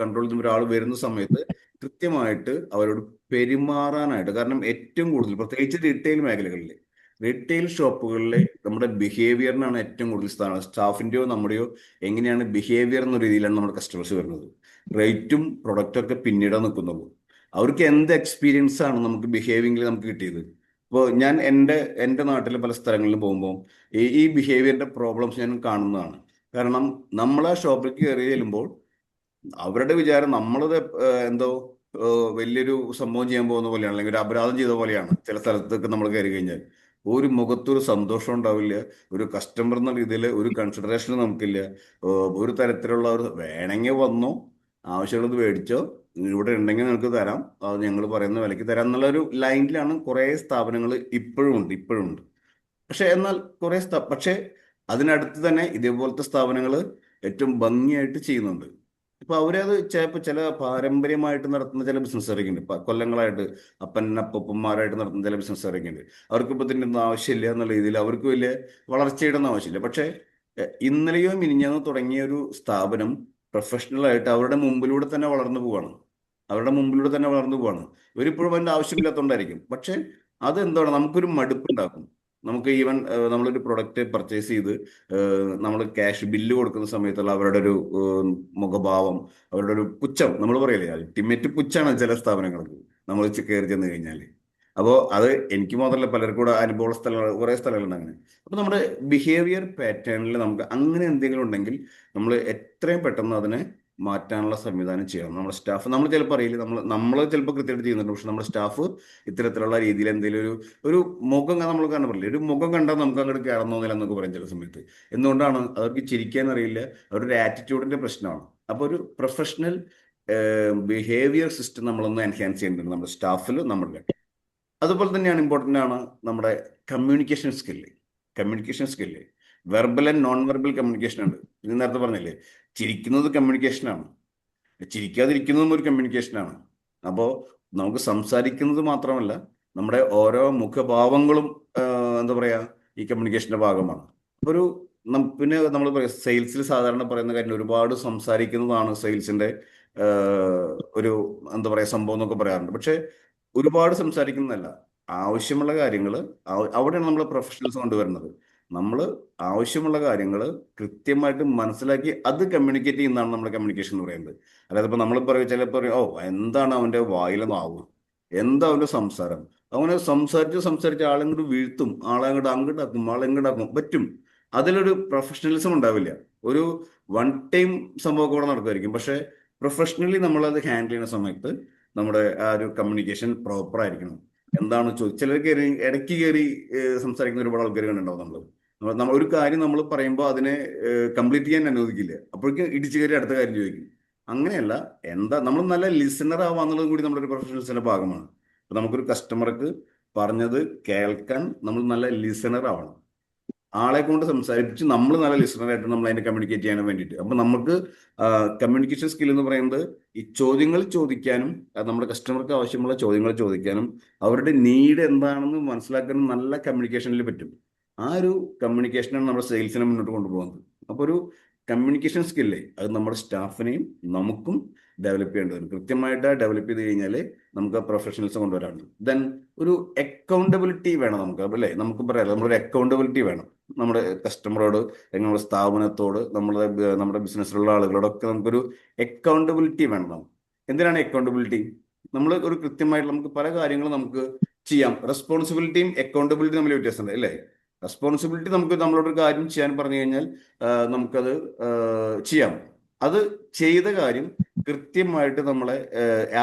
കൺട്രോൾ ചെയ്യുന്ന ഒരാൾ വരുന്ന സമയത്ത് കൃത്യമായിട്ട് അവരോട് പെരുമാറാനായിട്ട്, കാരണം ഏറ്റവും കൂടുതൽ പ്രത്യേകിച്ച് റീറ്റെയിൽ മേഖലകളിൽ, റീറ്റെയിൽ ഷോപ്പുകളിലെ നമ്മുടെ ബിഹേവിയറിനാണ് ഏറ്റവും കൂടുതൽ സ്ഥാനം. സ്റ്റാഫിന്റെയോ നമ്മുടെയോ എങ്ങനെയാണ് ബിഹേവിയർ എന്ന രീതിയിലാണ് നമ്മുടെ കസ്റ്റമേഴ്സ് വരുന്നത്. റേറ്റും പ്രൊഡക്റ്റും ഒക്കെ പിന്നീടാണ് നിൽക്കുന്നുള്ളൂ. അവർക്ക് എന്ത് എക്സ്പീരിയൻസ് ആണ് നമുക്ക് ബിഹേവിയറിൽ നമുക്ക് കിട്ടിയത്? ഇപ്പോൾ ഞാൻ എൻ്റെ നാട്ടിലെ പല സ്ഥലങ്ങളിലും പോകുമ്പോൾ ഈ ബിഹേവിയറിന്റെ പ്രോബ്ലംസ് ഞാൻ കാണുന്നതാണ്. കാരണം നമ്മൾ ആ ഷോപ്പിലേക്ക് കയറി ചെല്ലുമ്പോൾ അവരുടെ വിചാരം നമ്മളത് എന്തോ വലിയൊരു സംഭവം ചെയ്യാൻ പോകുന്ന പോലെയാണ്, അല്ലെങ്കിൽ ഒരു അപരാധം ചെയ്ത പോലെയാണ്. ചില സ്ഥലത്തൊക്കെ നമ്മൾ കയറി കഴിഞ്ഞാൽ ഒരു മുഖത്തൊരു സന്തോഷം ഉണ്ടാവില്ല, ഒരു കസ്റ്റമർ എന്ന രീതിയിൽ ഒരു കൺസിഡറേഷൻ നമുക്കില്ല. ഒരു തരത്തിലുള്ള ഒരു വേണമെങ്കിൽ വന്നോ, ആവശ്യമുള്ളത് മേടിച്ചോ, ഇവിടെ ഉണ്ടെങ്കിൽ നിങ്ങൾക്ക് തരാം, അത് ഞങ്ങൾ പറയുന്ന വിലയ്ക്ക് തരാം എന്നുള്ള ഒരു ലൈനിലാണ് കുറേ സ്ഥാപനങ്ങൾ ഇപ്പോഴും ഉണ്ട്. പക്ഷെ എന്നാൽ പക്ഷെ അതിനടുത്ത് തന്നെ ഇതേപോലത്തെ സ്ഥാപനങ്ങൾ ഏറ്റവും ഭംഗിയായിട്ട് ചെയ്യുന്നുണ്ട്. ഇപ്പൊ അവരത് ചിലപ്പോൾ ചില പാരമ്പര്യമായിട്ട് നടത്തുന്ന ചില ബിസിനസ്സുകാരൊക്കെ ഉണ്ട്. കൊല്ലങ്ങളായിട്ട് അപ്പന്മാരായിട്ട് നടത്തുന്ന ചില ബിസിനസ്സുകാരൊക്കെ ഉണ്ട്. അവർക്ക് ഇപ്പൊ ഇതിൻ്റെ ഒന്നും ആവശ്യമില്ല എന്നുള്ള രീതിയിൽ അവർക്ക് വലിയ വളർച്ചയുടെ ഒന്നും ആവശ്യമില്ല. പക്ഷെ ഇന്നലെയോ മിനിഞ്ഞാന്നോ തുടങ്ങിയ ഒരു സ്ഥാപനം പ്രൊഫഷണലായിട്ട് അവരുടെ മുമ്പിലൂടെ തന്നെ വളർന്നു പോവാണ്. ഇവരിപ്പോഴും അതിൻ്റെ ആവശ്യമില്ലാത്തതുകൊണ്ടായിരിക്കും. പക്ഷെ അതെന്താണ്, നമുക്കൊരു മടുപ്പുണ്ടാക്കും. നമുക്ക് ഈവൻ നമ്മളൊരു പ്രൊഡക്റ്റ് പർച്ചേസ് ചെയ്ത് നമ്മൾ ക്യാഷ് ബില്ല് കൊടുക്കുന്ന സമയത്തുള്ള അവരുടെ ഒരു മുഖഭാവം, അവരുടെ ഒരു പുച്ഛം, നമ്മൾ പറയില്ലേ, അൾട്ടിമേറ്റ് പുച്ഛാണ് ചില സ്ഥാപനങ്ങൾക്ക് നമ്മൾ കയറി ചെന്ന് കഴിഞ്ഞാൽ. അപ്പോൾ അത് എനിക്ക് മാത്രമല്ല, പലർക്കും കൂടെ അനുഭവമുള്ള സ്ഥലങ്ങൾ, കുറേ സ്ഥലങ്ങളുണ്ട് അങ്ങനെ. അപ്പോൾ നമ്മുടെ ബിഹേവിയർ പാറ്റേണിൽ നമുക്ക് അങ്ങനെ എന്തെങ്കിലും ഉണ്ടെങ്കിൽ നമ്മൾ എത്രയും പെട്ടെന്ന് അതിനെ മാറ്റാനുള്ള സംവിധാനം ചെയ്യണം. നമ്മുടെ സ്റ്റാഫ്, നമ്മൾ ചിലപ്പോൾ അറിയില്ല, നമ്മൾ ചിലപ്പോൾ കൃത്യമായിട്ട് ചെയ്യുന്നുണ്ട്. പക്ഷെ നമ്മുടെ സ്റ്റാഫ് ഇത്തരത്തിലുള്ള രീതിയിൽ എന്തെങ്കിലും ഒരു മുഖം നമ്മൾ കാണാൻ പറ്റില്ല. ഒരു മുഖം കണ്ടാൽ നമുക്ക് അങ്ങോട്ട് കയറുന്നില്ല എന്നൊക്കെ പറയും ചില സമയത്ത്. എന്തുകൊണ്ടാണ്? അവർക്ക് ചിരിക്കാൻ അറിയില്ല, അവരുടെ ആറ്റിറ്റ്യൂഡിന്റെ പ്രശ്നമാണ്. അപ്പോൾ ഒരു പ്രൊഫഷണൽ ബിഹേവിയർ സിസ്റ്റം നമ്മളൊന്ന് എൻഹാൻസ് ചെയ്യേണ്ടതുണ്ട് നമ്മുടെ സ്റ്റാഫിൽ, നമ്മളുടെ. അതുപോലെ തന്നെയാണ് ഇമ്പോർട്ടൻ്റ് ആണ് നമ്മുടെ communication skill. Verbal and non verbal communication ഉണ്ട്. ഇത് നേരത്തെ പറഞ്ഞില്ലേ, ചിരിക്കുന്നത് കമ്മ്യൂണിക്കേഷനാണ്, ചിരിക്കാതിരിക്കുന്നതും ഒരു കമ്മ്യൂണിക്കേഷനാണ്. അപ്പോൾ നമുക്ക് സംസാരിക്കുന്നത് മാത്രമല്ല, നമ്മുടെ ഓരോ മുഖഭാവങ്ങളും എന്താ പറയാ, ഈ കമ്മ്യൂണിക്കേഷന്റെ ഭാഗമാണ്. അപ്പോൾ പിന്നെ നമ്മൾ പറയാം, സെയിൽസിൽ സാധാരണ പറയുന്ന കാര്യം, ഒരുപാട് സംസാരിക്കുന്നതാണ് സെയിൽസിന്റെ ഒരു എന്താ പറയാ സംഭവം എന്നൊക്കെ പറയാറുണ്ട്. പക്ഷെ ഒരുപാട് സംസാരിക്കുന്നതല്ല, ആവശ്യമുള്ള കാര്യങ്ങൾ അവിടെയാണ് നമ്മൾ പ്രൊഫഷണൽസ് കൊണ്ടുവരുന്നത്. നമ്മൾ ആവശ്യമുള്ള കാര്യങ്ങൾ കൃത്യമായിട്ട് മനസ്സിലാക്കി അത് കമ്മ്യൂണിക്കേറ്റ് ചെയ്യുന്നതാണ് നമ്മുടെ കമ്മ്യൂണിക്കേഷൻ എന്ന് പറയുന്നത്. അതായത് ഇപ്പൊ നമ്മൾ പറയും, ചിലപ്പോൾ പറയും, ഓ എന്താണ് അവന്റെ വായിലെ നാവ്, എന്താ അവന്റെ സംസാരം, അവനെ സംസാരിച്ച് ആളെ അങ്ങോട്ട് വീഴ്ത്തും, ആളെ അങ്ങോട്ടാക്കും പറ്റും. അതിലൊരു പ്രൊഫഷണലിസം ഉണ്ടാവില്ല. ഒരു വൺ ടൈം സംഭവമൊക്കെ കൂടെ നടക്കുമായിരിക്കും. പക്ഷെ പ്രൊഫഷണലി നമ്മളത് ഹാൻഡിൽ ചെയ്യുന്ന സമയത്ത് നമ്മുടെ ആ ഒരു കമ്മ്യൂണിക്കേഷൻ പ്രോപ്പർ ആയിരിക്കണം. എന്താണ് ചിലർ ഇടയ്ക്ക് കയറി സംസാരിക്കുന്ന ഒരുപാട് ആൾക്കാർ കണ്ടുണ്ടാവും. നമ്മൾ ഒരു കാര്യം നമ്മൾ പറയുമ്പോൾ അതിനെ കംപ്ലീറ്റ് ചെയ്യാൻ അനുവദിക്കില്ല. അപ്പോഴേക്കും ഇടിച്ചു കയറി അടുത്ത കാര്യം ചോദിക്കും. അങ്ങനെയല്ല, നമ്മൾ നല്ല ലിസണർ ആവാന്നുള്ളതും കൂടി നമ്മുടെ ഒരു പ്രൊഫഷണൽസിന്റെ ഭാഗമാണ്. അപ്പൊ നമുക്കൊരു കസ്റ്റമർക്ക് പറഞ്ഞത് കേൾക്കാൻ നമ്മൾ നല്ല ലിസണർ ആവണം. ആളെ കൊണ്ട് സംസാരിപ്പിച്ച് നമ്മൾ നല്ല ലിസണറായിട്ട് നമ്മൾ അതിനെ കമ്മ്യൂണിക്കേറ്റ് ചെയ്യാൻ വേണ്ടിയിട്ട്. അപ്പൊ നമുക്ക് കമ്മ്യൂണിക്കേഷൻ സ്കിൽ എന്ന് പറയുന്നത് ഈ ചോദ്യങ്ങൾ ചോദിക്കാനും, നമ്മുടെ കസ്റ്റമർക്ക് ആവശ്യമുള്ള ചോദ്യങ്ങൾ ചോദിക്കാനും, അവരുടെ നീഡ് എന്താണെന്ന് മനസ്സിലാക്കാനും നല്ല കമ്മ്യൂണിക്കേഷനിൽ പറ്റും. ആ ഒരു കമ്മ്യൂണിക്കേഷനാണ് നമ്മുടെ സെയിൽസിനെ മുന്നോട്ട് കൊണ്ടുപോകുന്നത്. അപ്പോൾ ഒരു കമ്മ്യൂണിക്കേഷൻ സ്കില്ലേ അത് നമ്മുടെ സ്റ്റാഫിനെയും നമുക്കും ഡെവലപ്പ് ചെയ്യേണ്ടത്. കൃത്യമായിട്ട് ഡെവലപ്പ് ചെയ്ത് കഴിഞ്ഞാൽ നമുക്ക് പ്രൊഫഷണൽസ് കൊണ്ടുവരാണ്. ദെൻ ഒരു അക്കൗണ്ടബിലിറ്റി വേണം നമുക്ക്, അല്ലേ? നമുക്ക് പറയാം, നമ്മളൊരു അക്കൗണ്ടബിലിറ്റി വേണം നമ്മുടെ കസ്റ്റമറോട്, നമ്മുടെ സ്ഥാപനത്തോട്, നമ്മുടെ ബിസിനസ്സിലുള്ള ആളുകളോടൊക്കെ നമുക്കൊരു അക്കൗണ്ടബിലിറ്റി വേണം. എന്തിനാണ് അക്കൗണ്ടബിലിറ്റി? നമ്മൾ ഒരു കൃത്യമായിട്ട് നമുക്ക് പല കാര്യങ്ങളും നമുക്ക് ചെയ്യാം. റെസ്പോൺസിബിലിറ്റിയും അക്കൗണ്ടബിലിറ്റിയും തമ്മിൽ വ്യത്യാസമുണ്ട്, അല്ലേ? റെസ്പോൺസിബിലിറ്റി, നമുക്ക് നമ്മളോടൊരു കാര്യം ചെയ്യാൻ പറഞ്ഞു കഴിഞ്ഞാൽ നമുക്കത് ചെയ്യാം. അത് ചെയ്ത കാര്യം കൃത്യമായിട്ട് നമ്മളെ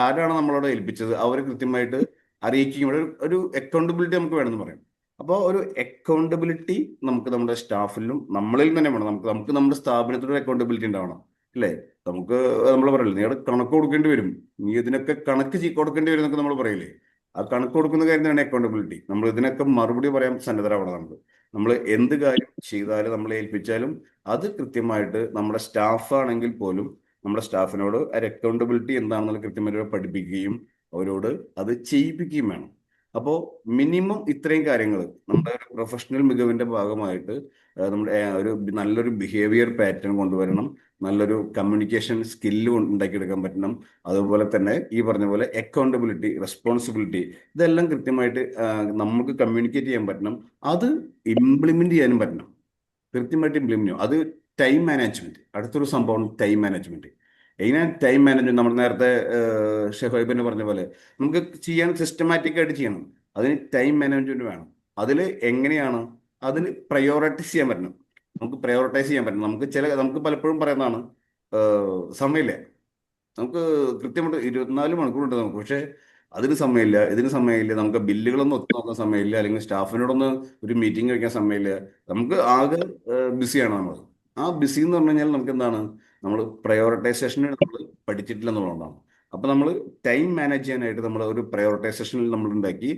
ആരാണ് നമ്മളോട് ഏൽപ്പിച്ചത് അവരെ കൃത്യമായിട്ട് അറിയിക്കുകയും ഒരു അക്കൗണ്ടബിലിറ്റി നമുക്ക് വേണമെന്ന് പറയാം. അപ്പോൾ ഒരു അക്കൗണ്ടബിലിറ്റി നമുക്ക് നമ്മുടെ സ്റ്റാഫിലും നമ്മളിൽ തന്നെ വേണം. നമുക്ക് നമ്മുടെ സ്ഥാപനത്തിലൊരു അക്കൗണ്ടബിലിറ്റി ഉണ്ടാവണം, അല്ലേ? നമുക്ക് നമ്മൾ പറയില്ലേ, നീ അവിടെ കണക്ക് കൊടുക്കേണ്ടി വരും, നീ ഇതിനൊക്കെ കണക്ക് കൊടുക്കേണ്ടി വരും എന്നൊക്കെ നമ്മൾ പറയില്ലേ. ആ കണക്ക് കൊടുക്കുന്ന കാര്യം തന്നെയാണ് അക്കൗണ്ടബിലിറ്റി. നമ്മൾ ഇതിനൊക്കെ മറുപടി പറയാൻ സന്നദ്ധരാവണം. നമ്മൾ എന്ത് കാര്യം ചെയ്താലും നമ്മളെ ഏൽപ്പിച്ചാലും അത് കൃത്യമായിട്ട് നമ്മുടെ സ്റ്റാഫാണെങ്കിൽ പോലും നമ്മുടെ സ്റ്റാഫിനോട് ഒരു അക്കൗണ്ടബിലിറ്റി എന്താണെന്നുള്ള കൃത്യമായിട്ട് പഠിപ്പിക്കുകയും അവരോട് അത് ചെയ്യിപ്പിക്കുകയും വേണം. അപ്പോൾ മിനിമം ഇത്രയും കാര്യങ്ങൾ നമ്മുടെ ഒരു പ്രൊഫഷണൽ മികവിന്റെ ഭാഗമായിട്ട് നമ്മുടെ ഒരു നല്ലൊരു ബിഹേവിയർ പാറ്റേൺ കൊണ്ടുവരണം, നല്ലൊരു കമ്മ്യൂണിക്കേഷൻ സ്കില്ല് ഉണ്ടാക്കിയെടുക്കാൻ പറ്റണം. അതുപോലെ തന്നെ ഈ പറഞ്ഞ പോലെ അക്കൗണ്ടബിലിറ്റി, റെസ്പോൺസിബിലിറ്റി, ഇതെല്ലാം കൃത്യമായിട്ട് നമുക്ക് കമ്മ്യൂണിക്കേറ്റ് ചെയ്യാൻ പറ്റണം. അത് ഇംപ്ലിമെന്റ് ചെയ്യാനും പറ്റണം, കൃത്യമായിട്ട് ഇംപ്ലിമെന്റ് ചെയ്യും. അത് ടൈം മാനേജ്മെന്റ്, അടുത്തൊരു സംഭവം ടൈം മാനേജ്മെന്റ്. എങ്ങനെ ടൈം മാനേജ്മെന്റ് നമ്മൾ നേരത്തെ ഷെഫൈബിന് പറഞ്ഞ പോലെ നമുക്ക് ചെയ്യാൻ സിസ്റ്റമാറ്റിക് ആയിട്ട് ചെയ്യണം. അതിന് ടൈം മാനേജ്മെന്റ് വേണം. അതിൽ എങ്ങനെയാണ് അതിന് പ്രയോറിറ്റൈസ് ചെയ്യാൻ പറ്റണം. നമുക്ക് പ്രയോറിറ്റൈസ് ചെയ്യാൻ പറ്റണം. നമുക്ക് പലപ്പോഴും പറയുന്നതാണ് സമയമില്ല, നമുക്ക് കൃത്യമായിട്ട് 24 മണിക്കൂറുണ്ട് നമുക്ക്, പക്ഷേ അതിന് സമയമില്ല, ഇതിന് സമയമില്ല, നമുക്ക് ബില്ലുകളൊന്നും ഒത്തു നോക്കാൻ സമയമില്ല, അല്ലെങ്കിൽ സ്റ്റാഫിനോടൊന്ന് ഒരു മീറ്റിംഗ് കഴിക്കാൻ സമയമില്ല. നമുക്ക് ആകെ ബിസിയാണ് നമ്മൾ. ആ ബിസി എന്ന് പറഞ്ഞു കഴിഞ്ഞാൽ നമുക്ക് എന്താണ്, നമ്മൾ പ്രയോറിറ്റൈസേഷന് നമ്മൾ പഠിച്ചിട്ടില്ല എന്നുള്ളതാണ്. അപ്പൊ നമ്മൾ ടൈം മാനേജ് ചെയ്യാനായിട്ട് നമ്മൾ ഒരു പ്രയോറിറ്റൈസേഷനിൽ നമ്മൾ ഉണ്ടാക്കി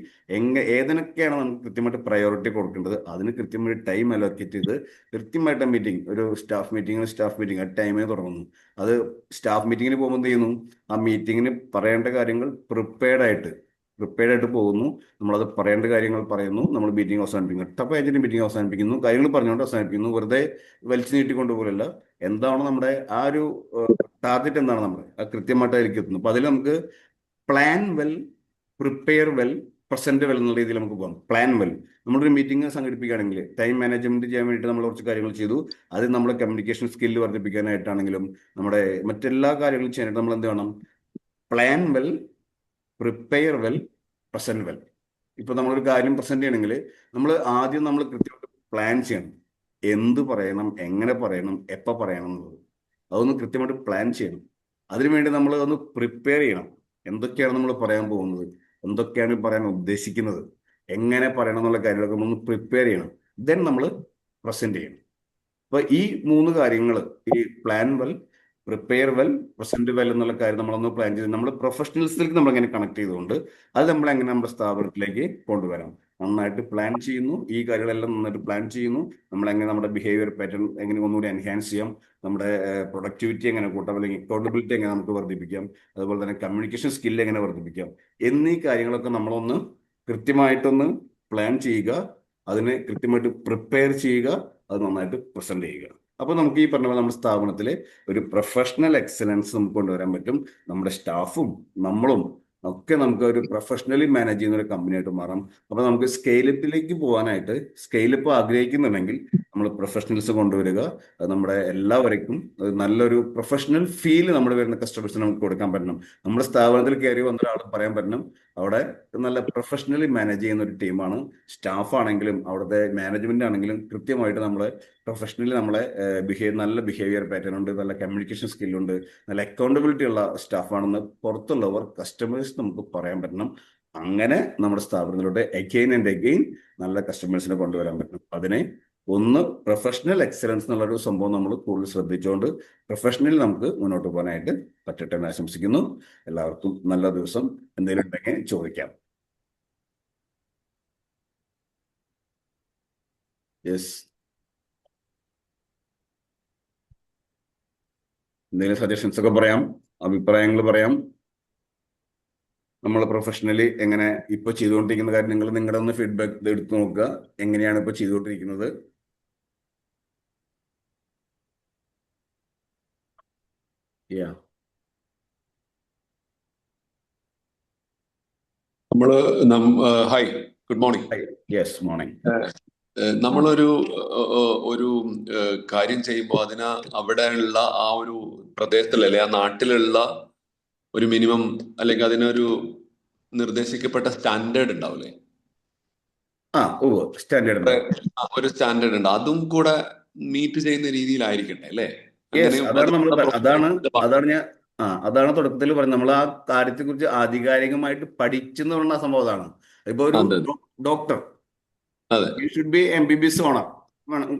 ഏതിനൊക്കെയാണ് നമുക്ക് കൃത്യമായിട്ട് പ്രയോറിറ്റി കൊടുക്കേണ്ടത് അതിന് കൃത്യമായിട്ട് ടൈം അലോക്കേറ്റ് ചെയ്ത് കൃത്യമായിട്ട് മീറ്റിംഗ്, ഒരു സ്റ്റാഫ് മീറ്റിംഗ് ആ ടൈമിന് തുടങ്ങുന്നു. അത് സ്റ്റാഫ് മീറ്റിങ്ങിന് പോകുമ്പോൾ എന്ത് ചെയ്യുന്നു, ആ മീറ്റിങ്ങിന് പറയേണ്ട കാര്യങ്ങൾ പ്രിപ്പയർഡ് ആയിട്ട് പോകുന്നു. നമ്മളത് പറയേണ്ട കാര്യങ്ങൾ പറയുന്നു, നമ്മൾ മീറ്റിംഗ് അവസാനിപ്പിക്കുന്നു, ടപ്പേജിന്റെ മീറ്റിംഗ് അവസാനിപ്പിക്കുന്നു, കാര്യങ്ങൾ പറഞ്ഞുകൊണ്ട് അവസാനിപ്പിക്കുന്നു. വെറുതെ വലിച്ചു നീട്ടിക്കൊണ്ടുപോലല്ല, എന്താണ് നമ്മുടെ ആ ഒരു ടാർഗറ്റ്, എന്താണ് നമ്മുടെ ആ കൃത്യമായിട്ടായിരിക്കും എത്തുന്നത്. അപ്പൊ അതിൽ നമുക്ക് plan well, prepare well, present well എന്നുള്ള രീതിയിൽ നമുക്ക് പോകാം. പ്ലാൻ വെൽ, നമ്മളൊരു മീറ്റിംഗ് സംഘടിപ്പിക്കുകയാണെങ്കിൽ ടൈം മാനേജ്മെന്റ് ചെയ്യാൻ വേണ്ടിയിട്ട് നമ്മൾ കുറച്ച് കാര്യങ്ങൾ ചെയ്തു. അത് നമ്മുടെ കമ്മ്യൂണിക്കേഷൻ സ്കില്ല് വർദ്ധിപ്പിക്കാനായിട്ടാണെങ്കിലും നമ്മുടെ മറ്റെല്ലാ കാര്യങ്ങളും ചെയ്യാനായിട്ട് നമ്മൾ എന്ത് വേണം, plan well, prepare well, present well. ഇപ്പൊ നമ്മളൊരു കാര്യം പ്രസന്റ് ചെയ്യണമെങ്കിൽ നമ്മൾ ആദ്യം കൃത്യമായിട്ട് പ്ലാൻ ചെയ്യണം. എന്ത് പറയണം, എങ്ങനെ പറയണം, എപ്പോൾ പറയണം എന്നുള്ളത് അതൊന്ന് കൃത്യമായിട്ട് പ്ലാൻ ചെയ്യണം. അതിനുവേണ്ടി നമ്മൾ ഒന്ന് പ്രിപ്പയർ ചെയ്യണം. എന്തൊക്കെയാണ് നമ്മൾ പറയാൻ പോകുന്നത്, എന്തൊക്കെയാണ് പറയാൻ ഉദ്ദേശിക്കുന്നത്, എങ്ങനെ പറയണം എന്നുള്ള കാര്യങ്ങളൊക്കെ നമ്മൾ പ്രിപ്പയർ ചെയ്യണം. ദെൻ നമ്മൾ പ്രസന്റ് ചെയ്യണം. അപ്പൊ ഈ 3 കാര്യങ്ങൾ, ഈ plan well, prepare well, present well എന്നുള്ള കാര്യം നമ്മളൊന്ന് പ്ലാൻ ചെയ്ത് നമ്മൾ പ്രൊഫഷണൽസിലേക്ക് നമ്മൾ എങ്ങനെ കണക്ട് ചെയ്തുകൊണ്ട് അത് നമ്മൾ എങ്ങനെ നമ്മുടെ സ്ഥാപനത്തിലേക്ക് കൊണ്ടുവരാം. നന്നായിട്ട് പ്ലാൻ ചെയ്യുന്നു, ഈ കാര്യങ്ങളെല്ലാം നന്നായിട്ട് പ്ലാൻ ചെയ്യുന്നു. നമ്മളെങ്ങനെ നമ്മുടെ ബിഹേവിയർ പാറ്റേൺ എങ്ങനെ ഒന്നുകൂടി എൻഹാൻസ് ചെയ്യാം, നമ്മുടെ പ്രൊഡക്ടിവിറ്റി എങ്ങനെ കൂട്ടാം, അല്ലെങ്കിൽ അക്കൗണ്ടബിലിറ്റി എങ്ങനെ നമുക്ക് വർദ്ധിപ്പിക്കാം, അതുപോലെ തന്നെ കമ്മ്യൂണിക്കേഷൻ സ്കില്ല് എങ്ങനെ വർദ്ധിപ്പിക്കാം എന്നീ കാര്യങ്ങളൊക്കെ നമ്മളൊന്ന് കൃത്യമായിട്ടൊന്ന് പ്ലാൻ ചെയ്യുക, അതിനെ കൃത്യമായിട്ട് പ്രിപ്പയർ ചെയ്യുക, അത് നന്നായിട്ട് പ്രസന്റ് ചെയ്യുക. അപ്പൊ നമുക്ക് ഈ പറഞ്ഞ പോലെ നമ്മുടെ സ്ഥാപനത്തിലെ ഒരു പ്രൊഫഷണൽ എക്സലൻസ് നമുക്ക് കൊണ്ടുവരാൻ പറ്റും. നമ്മുടെ സ്റ്റാഫും നമ്മളും ഒക്കെ നമുക്ക് ഒരു പ്രൊഫഷണലി മാനേജ് ചെയ്യുന്ന ഒരു കമ്പനി ആയിട്ട് മാറാം. അപ്പൊ നമുക്ക് സ്കെയിലപ്പിലേക്ക് പോകാനായിട്ട്, സ്കെയിലപ്പ് ആഗ്രഹിക്കുന്നുണ്ടെങ്കിൽ നമ്മൾ പ്രൊഫഷണൽസ് കൊണ്ടുവരിക. അത് നമ്മുടെ എല്ലാവർക്കും നല്ലൊരു പ്രൊഫഷണൽ ഫീൽ നമ്മുടെ വരുന്ന കസ്റ്റമേഴ്സിന് നമുക്ക് കൊടുക്കാൻ പറ്റണം. നമ്മുടെ സ്ഥാപനത്തിൽ കയറി വന്ന ഒരാൾ പറയാൻ പറ്റണം, അവിടെ നല്ല പ്രൊഫഷണലി മാനേജ് ചെയ്യുന്ന ഒരു ടീമാണ്. സ്റ്റാഫ് ആണെങ്കിലും അവിടുത്തെ മാനേജ്മെന്റ് ആണെങ്കിലും കൃത്യമായിട്ട് നമ്മളെ പ്രൊഫഷണലി നമ്മളെ നല്ല ബിഹേവിയർ പാറ്റേൺ ഉണ്ട്, നല്ല കമ്മ്യൂണിക്കേഷൻ സ്കില്ലുണ്ട്, നല്ല അക്കൗണ്ടബിലിറ്റി ഉള്ള സ്റ്റാഫാണെന്ന് പുറത്തുള്ളവർ കസ്റ്റമേഴ്സ് നമുക്ക് പറയാൻ പറ്റണം. അങ്ങനെ നമ്മുടെ സ്ഥാപനത്തിലൂടെ അഗെയിൻ ആൻഡ് അഗെയിൻ നല്ല കസ്റ്റമേഴ്സിനെ കൊണ്ടുവരാൻ പറ്റണം. അതിനെ ഒന്ന് പ്രൊഫഷണൽ എക്സലൻസ് എന്നുള്ളൊരു സംഭവം നമ്മൾ കൂടുതൽ ശ്രദ്ധിച്ചുകൊണ്ട് പ്രൊഫഷണലി നമുക്ക് മുന്നോട്ട് പോകാനായിട്ട് പറ്റട്ടെ എന്ന് ആശംസിക്കുന്നു. എല്ലാവർക്കും നല്ല ദിവസം. എന്തെങ്കിലും ഉണ്ടെങ്കിൽ ചോദിക്കാം. യെസ്, എന്തെങ്കിലും സജഷൻസ് ഒക്കെ പറയാം, അഭിപ്രായങ്ങൾ പറയാം. നമ്മൾ പ്രൊഫഷണലി എങ്ങനെ ഇപ്പൊ ചെയ്തുകൊണ്ടിരിക്കുന്ന കാര്യം നിങ്ങളുടെ ഒന്ന് ഫീഡ്ബാക്ക് എടുത്തു നോക്കുക, എങ്ങനെയാണ് ഇപ്പൊ ചെയ്തുകൊണ്ടിരിക്കുന്നത്. Hi, good morning. Yes, morning. നമ്മളൊരു കാര്യം ചെയ്യുമ്പോൾ അവിടെയുള്ള ആ ഒരു പ്രദേശത്തിൽ അല്ലെങ്കിൽ ആ നാട്ടിലുള്ള ഒരു മിനിമം അല്ലെങ്കിൽ അതിനൊരു നിർദ്ദേശിക്കപ്പെട്ട സ്റ്റാൻഡേർഡ് ഉണ്ടാവില്ലേ? സ്റ്റാൻഡേർഡ് ഒരു സ്റ്റാൻഡേർഡ് ഉണ്ട്, അതും കൂടെ മീറ്റ് ചെയ്യുന്ന രീതിയിലായിരിക്കട്ടെ അല്ലേ? യെസ്, അങ്ങനെയും അതാണ് അത് നമ്മൾ നമ്മുടെ അതാണ് പ്രൊഫഷണലിസത്തിന്റെ ഭാഗം. അതാണ് ഞാൻ അതാണ് തുടക്കത്തിൽ പറഞ്ഞത്. നമ്മൾ ആ കാര്യത്തെക്കുറിച്ച് ആധികാരികമായിട്ട് പഠിച്ചെന്ന് പറഞ്ഞ ആ സംഭവം അതാണ്. ഇപ്പൊ ഒരു അതെ ഡോക്ടർ അതെ യു ഷുഡ് ബി MBBS വേണം,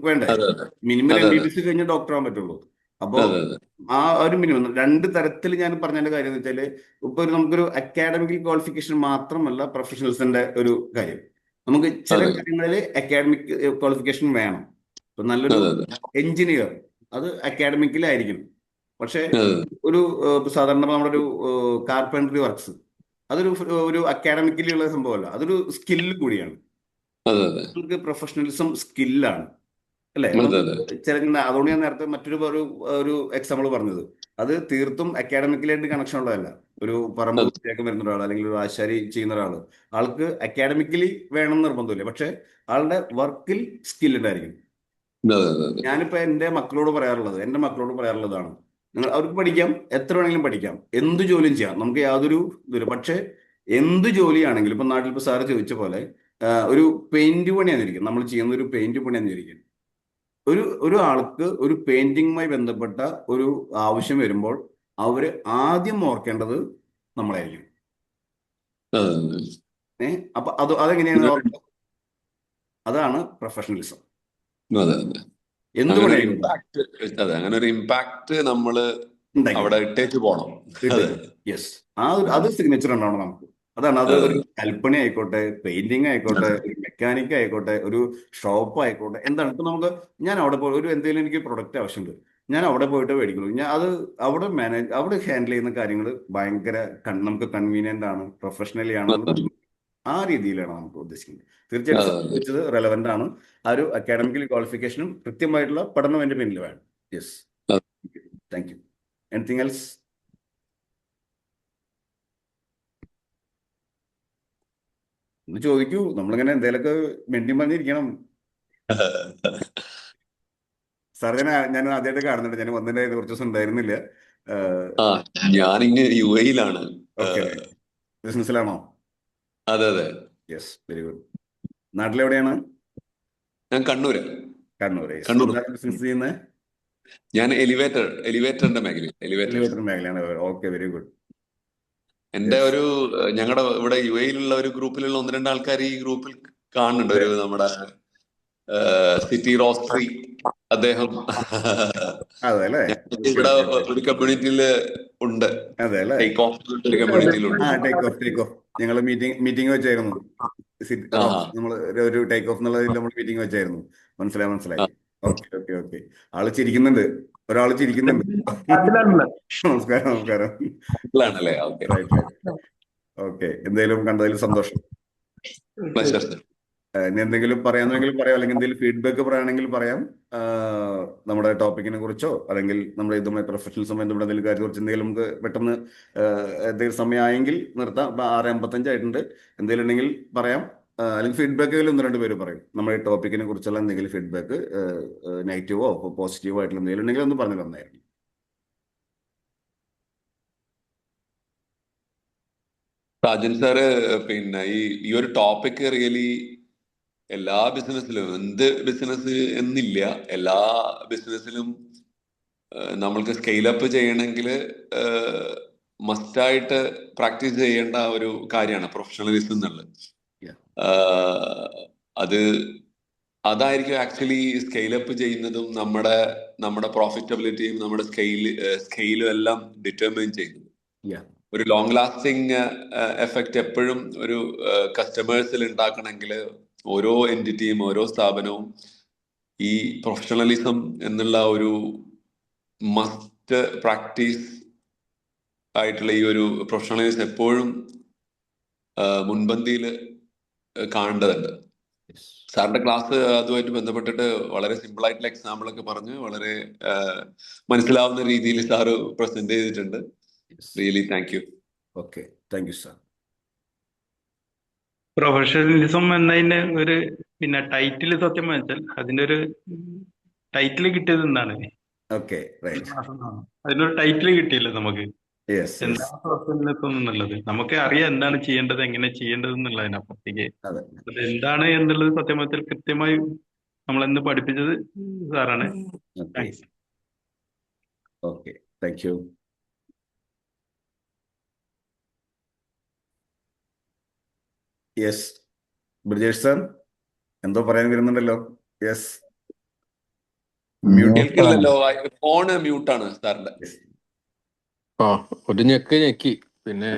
വേണ്ടേ? അതെ അതെ മിനിമം അതെ അതെ MBBS കഴിഞ്ഞ് ഡോക്ടർ ആവാൻ പറ്റുള്ളൂ. അപ്പോ അതെ അതെ ആ ഒരു മിനിമം രണ്ട് തരത്തിൽ ഞാൻ പറഞ്ഞതിന്റെ കാര്യം എന്ന് വെച്ചാല്, ഇപ്പൊ നമുക്കൊരു അക്കാഡമിക് ക്വാളിഫിക്കേഷൻ മാത്രമല്ല പ്രൊഫഷണൽസിന്റെ ഒരു കാര്യം. നമുക്ക് ചില അതെ കാര്യങ്ങളിൽ അക്കാഡമിക് ക്വാളിഫിക്കേഷൻ വേണം. ഇപ്പൊ നല്ലൊരു അതെ അതെ എഞ്ചിനീയർ അത് അക്കാഡമിക്കിലായിരിക്കും. പക്ഷെ അതെ ഒരു സാധാരണ നമ്മുടെ ഒരു കാർപ്പൻട്രി വർക്ക്സ് അതൊരു ഒരു അക്കാഡമിക്കലി ഉള്ള സംഭവമല്ല, അതൊരു സ്കില്ല് കൂടിയാണ്. അതെ അതെ നമുക്ക് പ്രൊഫഷണലിസം സ്കില്ലാണ്, അല്ലേ? അതെ നമുക്ക് അതെ ചില അതുകൊണ്ട് ഞാൻ നേരത്തെ മറ്റൊരു ഒരു ഒരു എക്സാമ്പിൾ പറഞ്ഞത്, അത് തീർത്തും അക്കാഡമിക്കലായിട്ട് കണക്ഷൻ ഉള്ളതല്ല. ഒരു പറമ്പ് അതെ വൃത്തിയാക്കാൻ വരുന്ന ഒരാൾ അല്ലെങ്കിൽ ഒരു ആശാരി ചെയ്യുന്ന ഒരാൾ, ആൾക്ക് അക്കാഡമിക്കലി വേണം നിർബന്ധമില്ല, പക്ഷെ ആളുടെ വർക്കിൽ സ്കിൽ ഉണ്ടായിരിക്കും. അതെ അതെ അതെ ഞാനിപ്പോ എൻ്റെ മക്കളോട് പറയാറുള്ളതാണ്, നിങ്ങൾ അവർക്ക് പഠിക്കാം, എത്ര വേണമെങ്കിലും പഠിക്കാം, എന്ത് ജോലിയും ചെയ്യാം, നമുക്ക് യാതൊരു ഇതില്ല. പക്ഷെ എന്ത് ജോലിയാണെങ്കിലും ഇപ്പൊ നാട്ടിൽ ഇപ്പൊ സാറ് ചോദിച്ച പോലെ ഒരു പെയിന്റ് പണിയാന്നിരിക്കും, നമ്മൾ ചെയ്യുന്ന ഒരു പെയിന്റ് പണിയാന്നിരിക്കും. ഒരു ആൾക്ക് ഒരു പെയിന്റിങ്ങുമായി ബന്ധപ്പെട്ട ഒരു ആവശ്യം വരുമ്പോൾ അവര് ആദ്യം ഓർക്കേണ്ടത് നമ്മളായിരിക്കും. അതെ അപ്പൊ അതെങ്ങനെയാണ് അതെ ഓർക്കുക? അതാണ് പ്രൊഫഷണലിസം. അതെ അതെ എന്ത് അങ്ങനെ ഒരു പണിയായിക്കോട്ടെ ഇമ്പാക്ട്. അതെ, അങ്ങനെ ഒരു ഇമ്പാക്ട് നമ്മള് ഉണ്ടാക്കി അവിടെ ഇട്ടേച്ച് പോണം. അതെ യെസ്, അത് സിഗ്നേച്ചർ ഉണ്ടാവണം നമുക്ക്. അതാണ് അത്. ഒരു അതെ കൽപ്പണി ആയിക്കോട്ടെ, പെയിന്റിങ് ആയിക്കോട്ടെ, ഒരു മെക്കാനിക് ആയിക്കോട്ടെ, ഒരു ഷോപ്പ് ആയിക്കോട്ടെ, എന്താണ് ഇപ്പൊ നമുക്ക്, ഞാൻ അവിടെ പോയി ഒരു എന്തെങ്കിലും എനിക്ക് പ്രൊഡക്റ്റ് ആവശ്യമുണ്ട്, ഞാൻ അവിടെ പോയിട്ട് മേടിക്കുള്ളൂ. ഞാൻ അത് അവിടെ ഹാൻഡിൽ ചെയ്യുന്ന കാര്യങ്ങൾ ഭയങ്കര നമുക്ക് കൺവീനിയന്റ് ആണ്, പ്രൊഫഷണലി ആണ്. അതെ ആ രീതിയിലാണ് നമുക്ക് ഉദ്ദേശിക്കുന്നത്. തീർച്ചയായിട്ടും അതെ അതെ സംഭവിച്ചത് റെലവെന്റ് ആണ്. ആ ഒരു അക്കാഡമിക്കൽ ക്വാളിഫിക്കേഷനും കൃത്യമായിട്ടുള്ള പഠനം അതിന്റെ പിന്നിൽ വേണം. യെസ്, അതെ. Thank you. Anything else? ഒന്ന് ചോദിക്കൂ, നമ്മളിങ്ങനെ എന്തെങ്കിലുമൊക്കെ മെണ്ടി പറഞ്ഞിരിക്കണം. സാർ, ഞാൻ ആദ്യമായിട്ട് കാണുന്നുണ്ട്, ഞാൻ വന്നതിന്റെ കുറച്ച് ദിവസം ഉണ്ടായിരുന്നില്ല. ആ ഞാനിങ്ങ് UAE-ലാണ്. ഓക്കെ, ബിസിനസ്സിലാണോ? അതെ അതെ യെസ്, വെരി ഗുഡ്. നാട്ടിലെവിടെയാണ്? ഞാൻ കണ്ണൂര്. കണ്ണൂർ. യെസ്, കണ്ണൂർ എന്താണ് ബിസിനസ് ചെയ്യുന്നത്? ഞാൻ എലിവേറ്ററിന്റെ മേഖലയിൽ എലിവേറ്റേഴ്സ്. എലിവേറ്റർ മേഖലയാണ്. Okay, very good. എന്റെ ഒരു ഞങ്ങളുടെ ഇവിടെ UAE-ലുള്ള ഒരു ഗ്രൂപ്പിലുള്ള ഒന്ന് രണ്ട് ആൾക്കാർ ഈ ഗ്രൂപ്പിൽ കാണുന്നുണ്ട്. ഒരു നമ്മുടെ സിറ്റി റോസ്റ്ററി അദ്ദേഹം അതെ അല്ലേ? ഇവിടെ ഒരു കമ്മ്യൂണിറ്റിയില് ഉണ്ട്. അതെ അല്ലേ? ടേക്ക് ഓഫ് ഒരു കമ്മ്യൂണിറ്റിയിലുണ്ട്. ടേക്ക് ഓഫ് ഞങ്ങൾ മീറ്റിംഗ് വെച്ചായിരുന്നു. ആ നമ്മൾ ഒരു ടേക്ക് ഓഫ് എന്നുള്ളതിൽ നമ്മൾ മീറ്റിംഗ് വെച്ചായിരുന്നു. മനസ്സിലായി. Okay okay okay. ആള് ചിരിക്കുന്നുണ്ട്, ഒരാൾ ചിരിക്കുന്നുണ്ട്. നമസ്കാരം. ആണല്ലേ? Okay, right. ഓക്കെ, എന്തായാലും കണ്ടതിൽ സന്തോഷം. Pleasure sir. ഇനി എന്തെങ്കിലും പറയാമെങ്കിൽ പറയാം, അല്ലെങ്കിൽ എന്തെങ്കിലും ഫീഡ്ബാക്ക് പറയുകയാണെങ്കിൽ പറയാം. നമ്മുടെ ടോപ്പിക്കിനെ കുറിച്ചോ അല്ലെങ്കിൽ നമ്മുടെ ഇതുമായി പ്രൊഫഷണൽസുമായി ബന്ധപ്പെട്ട എന്തെങ്കിലും കാര്യത്തെ കുറിച്ച് എന്തെങ്കിലും നമുക്ക് പെട്ടെന്ന് എന്തെങ്കിലും സമയമായെങ്കിൽ നിർത്താം. 6:55 ആയിട്ടുണ്ട്. എന്തെങ്കിലും ഉണ്ടെങ്കിൽ പറയാം. അല്ലെങ്കിൽ ഫീഡ്ബാക്കുകൾ ഒന്ന് രണ്ട് പേര് പറയും. നമ്മുടെ ഈ ടോപ്പിക്കിനെ കുറിച്ചുള്ള എന്തെങ്കിലും ഫീഡ്ബാക്ക്, നെഗറ്റീവോ പോസിറ്റീവോ ആയിട്ടുള്ള എന്തെങ്കിലും ഉണ്ടെങ്കിൽ ഒന്ന് പറഞ്ഞു തന്നായിരുന്നു. രാജൻ സാറ്, പിന്നെ ഈ ഒരു ടോപ്പിക് റിയലി എല്ലാ ബിസിനസ്സിലും, എന്ത് ബിസിനസ് എന്നില്ല, എല്ലാ ബിസിനസ്സിലും നമ്മൾക്ക് സ്കെയിൽ അപ്പ് ചെയ്യണമെങ്കിൽ മസ്റ്റായിട്ട് പ്രാക്ടീസ് ചെയ്യേണ്ട ഒരു കാര്യമാണ് പ്രൊഫഷണലിസം എന്നുള്ളത്. അത് അതായിരിക്കും ആക്ച്വലി സ്കെയിൽ അപ്പ് ചെയ്യുന്നതും നമ്മുടെ പ്രോഫിറ്റബിലിറ്റിയും നമ്മുടെ സ്കെയിലും എല്ലാം ഡിറ്റർമൈൻ ചെയ്യുന്നത്. ഒരു ലോങ് ലാസ്റ്റിംഗ് എഫക്റ്റ് എപ്പോഴും ഒരു കസ്റ്റമേഴ്സിൽ ഉണ്ടാക്കണമെങ്കിൽ ഓരോ എൻറ്റിറ്റിയും ഓരോ സ്ഥാപനവും ഈ പ്രൊഫഷണലിസം എന്നുള്ള ഒരു മസ്റ്റ് പ്രാക്ടീസ് ആയിട്ടുള്ള ഈ ഒരു പ്രൊഫഷണലിസം എപ്പോഴും മുൻപന്തിയിൽ കാണേണ്ടതുണ്ട്. സാറിന്റെ ക്ലാസ് അതുമായിട്ട് ബന്ധപ്പെട്ടിട്ട് വളരെ സിമ്പിൾ ആയിട്ടുള്ള എക്സാമ്പിൾ ഒക്കെ പറഞ്ഞ് വളരെ മനസ്സിലാവുന്ന രീതിയിൽ സാറ് പ്രസന്റ് ചെയ്തിട്ടുണ്ട്. Really thank you. Okay, thank you sir. Professionalism എന്നതിന്റെ ഒരു ടൈറ്റിൽ സത്യം വെച്ചാൽ അതിന്റെ ഒരു ടൈറ്റിൽ കിട്ടിയത് എന്താണ്? Okay, right. അതിനൊരു ടൈറ്റിൽ കിട്ടിയില്ല നമുക്ക്. യെസ്, എന്താണ് പ്രൊഫഷണലിസം എന്നുള്ളത് നമുക്ക് അറിയാം, എന്താണ് ചെയ്യേണ്ടത്, എങ്ങനെ ചെയ്യേണ്ടത് എന്നുള്ളതിനപ്പുറത്തേക്ക് അതെ. അത് എന്താണ് എന്നുള്ളത് സത്യം വെച്ചാൽ കൃത്യമായി നമ്മളെന്ന് പഠിപ്പിച്ചത് സാറാണ്. Okay. Thanks. Okay, thank U. Yes, Brijesh sir എന്തോ പറയാൻ വരുന്നുണ്ടല്ലോ. യെസ്, കേൾക്കില്ലല്ലോ, ഫോണ് മ്യൂട്ടാണ് സാറിന്റെ. ആ ഒരു ഞെക്കി പിന്നെ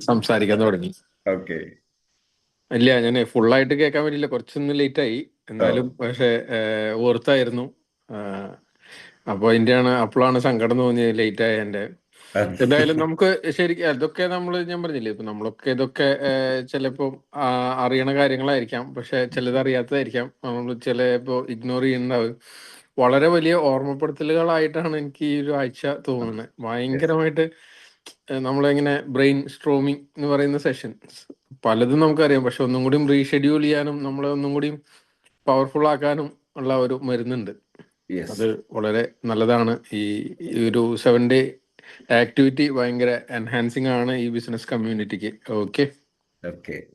സംസാരിക്കാൻ തുടങ്ങി. ഓക്കെ. ഇല്ല, ഞാൻ ഫുള്ളായിട്ട് കേൾക്കാൻ പറ്റില്ല, കുറച്ചൊന്ന് ലേറ്റ് ആയി. എന്നാലും പക്ഷെ ഓർത്തായിരുന്നു. അപ്പൊ അപ്പോഴാണ് സങ്കടം തോന്നിയത് ലേറ്റ് ആയ എന്റെ. എന്തായാലും നമുക്ക് ശരിക്കും അതൊക്കെ ഞാൻ പറഞ്ഞില്ലേ, ഇപ്പൊ നമ്മളൊക്കെ ഇതൊക്കെ ചിലപ്പോ അറിയണ കാര്യങ്ങളായിരിക്കാം, പക്ഷെ ചിലത് അറിയാത്തതായിരിക്കാം. നമ്മൾ ചിലപ്പോ ഇഗ്നോർ ചെയ്യുന്നുണ്ടാവും. വളരെ വലിയ ഓർമ്മപ്പെടുത്തലുകളായിട്ടാണ് എനിക്ക് ഈ ഒരു ആഴ്ച തോന്നുന്നത്. ഭയങ്കരമായിട്ട് നമ്മളിങ്ങനെ ബ്രെയിൻ സ്ട്രോമിങ് എന്ന് പറയുന്ന സെഷൻസ് പലതും നമുക്കറിയാം, പക്ഷെ ഒന്നും കൂടി റീഷെഡ്യൂൾ ചെയ്യാനും നമ്മളെ ഒന്നും കൂടി പവർഫുൾ ആക്കാനും ഉള്ള ഒരു മരുന്നുണ്ട്. അത് വളരെ നല്ലതാണ്. ഈ ഒരു 7 day ആക്ടിവിറ്റി ഭയങ്കര എൻഹാൻസിങ് ആണ് ഈ ബിസിനസ് കമ്മ്യൂണിറ്റിക്ക്. Okay,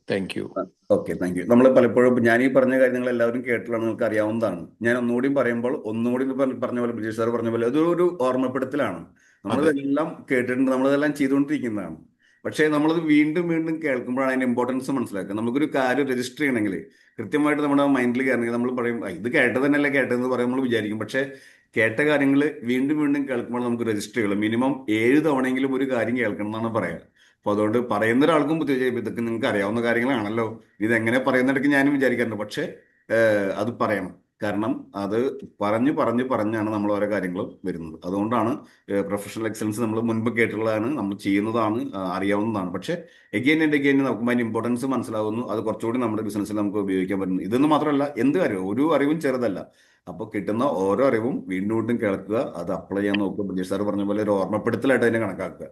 thank you. Okay, thank you. നമ്മൾ പലപ്പോഴും ഞാൻ ഈ പറഞ്ഞ കാര്യങ്ങൾ എല്ലാവരും കേട്ടിട്ടാണ്, നിങ്ങൾക്ക് അറിയാവുന്നതാണ്. ഞാൻ ഒന്നുകൂടി പറയുമ്പോൾ ഒന്നുകൂടി പറഞ്ഞ പോലെ ബ്രിജേഷ് സാർ പറഞ്ഞ പോലെ അതൊരു ഓർമ്മപ്പെടുത്തലാണ്. നമ്മളിതെല്ലാം കേട്ടിട്ടുണ്ട്, നമ്മളിതെല്ലാം ചെയ്തുകൊണ്ടിരിക്കുന്നതാണ്. പക്ഷേ നമ്മളത് വീണ്ടും വീണ്ടും കേൾക്കുമ്പോഴാണ് അതിന്റെ ഇമ്പോർട്ടൻസ് മനസ്സിലാക്കുക. നമുക്കൊരു കാര്യം രജിസ്റ്റർ ചെയ്യണമെങ്കിൽ കൃത്യമായിട്ട് നമ്മുടെ മൈൻഡിൽ കയറണമെങ്കിൽ നമ്മൾ പറയും ഇത് കേട്ടത് തന്നെയല്ലേ കേട്ടതെന്ന് പറയും, നമ്മൾ വിചാരിക്കും. പക്ഷേ കേട്ട കാര്യങ്ങൾ വീണ്ടും വീണ്ടും കേൾക്കുമ്പോൾ നമുക്ക് രജിസ്റ്റർ ചെയ്യണം. മിനിമം 7 തവണയെങ്കിലും ഒരു കാര്യം കേൾക്കണം എന്നാണ് പറയാറ്. അപ്പൊ അതുകൊണ്ട് പറയുന്ന ഒരാൾക്കും ബുദ്ധിമുട്ട്, ഇതൊക്കെ നിങ്ങൾക്ക് അറിയാവുന്ന കാര്യങ്ങളാണല്ലോ, ഇതെങ്ങനെ പറയുന്നിടയ്ക്ക് ഞാനും വിചാരിക്കാറുണ്ട്. പക്ഷെ അത് പറയണം. കാരണം അത് പറഞ്ഞാണ് നമ്മൾ ഓരോ കാര്യങ്ങളും വരുന്നത്. അതുകൊണ്ടാണ് പ്രൊഫഷണൽ എക്സലൻസ് നമ്മൾ മുൻപ് കേട്ടുള്ളതാണ്, നമ്മൾ ചെയ്യുന്നതാണ്, അറിയാവുന്നതാണ്. പക്ഷെ എഗെയിൻ ആൻഡ് എഗെയിൻ നമുക്ക് അതിന്റെ ഇമ്പോർട്ടൻസ് മനസ്സിലാവുന്നു. അത് കുറച്ചുകൂടി നമ്മുടെ ബിസിനസ്സിൽ നമുക്ക് ഉപയോഗിക്കാൻ പറ്റുന്നു. ഇതൊന്നും മാത്രമല്ല, എന്ത് കാര്യവും ഒരു അറിവും ചെറുതല്ല. അപ്പോൾ കിട്ടുന്ന ഓരോ അറിവും വീണ്ടും വീണ്ടും കേൾക്കുക, അത് അപ്ലൈ ചെയ്യാൻ നോക്കുക. ബ്രിജേഷ് സാർ പറഞ്ഞ പോലെ ഒരു ഓർമ്മപ്പെടുത്തലായിട്ട് അതിനെ കണക്കാക്കുക.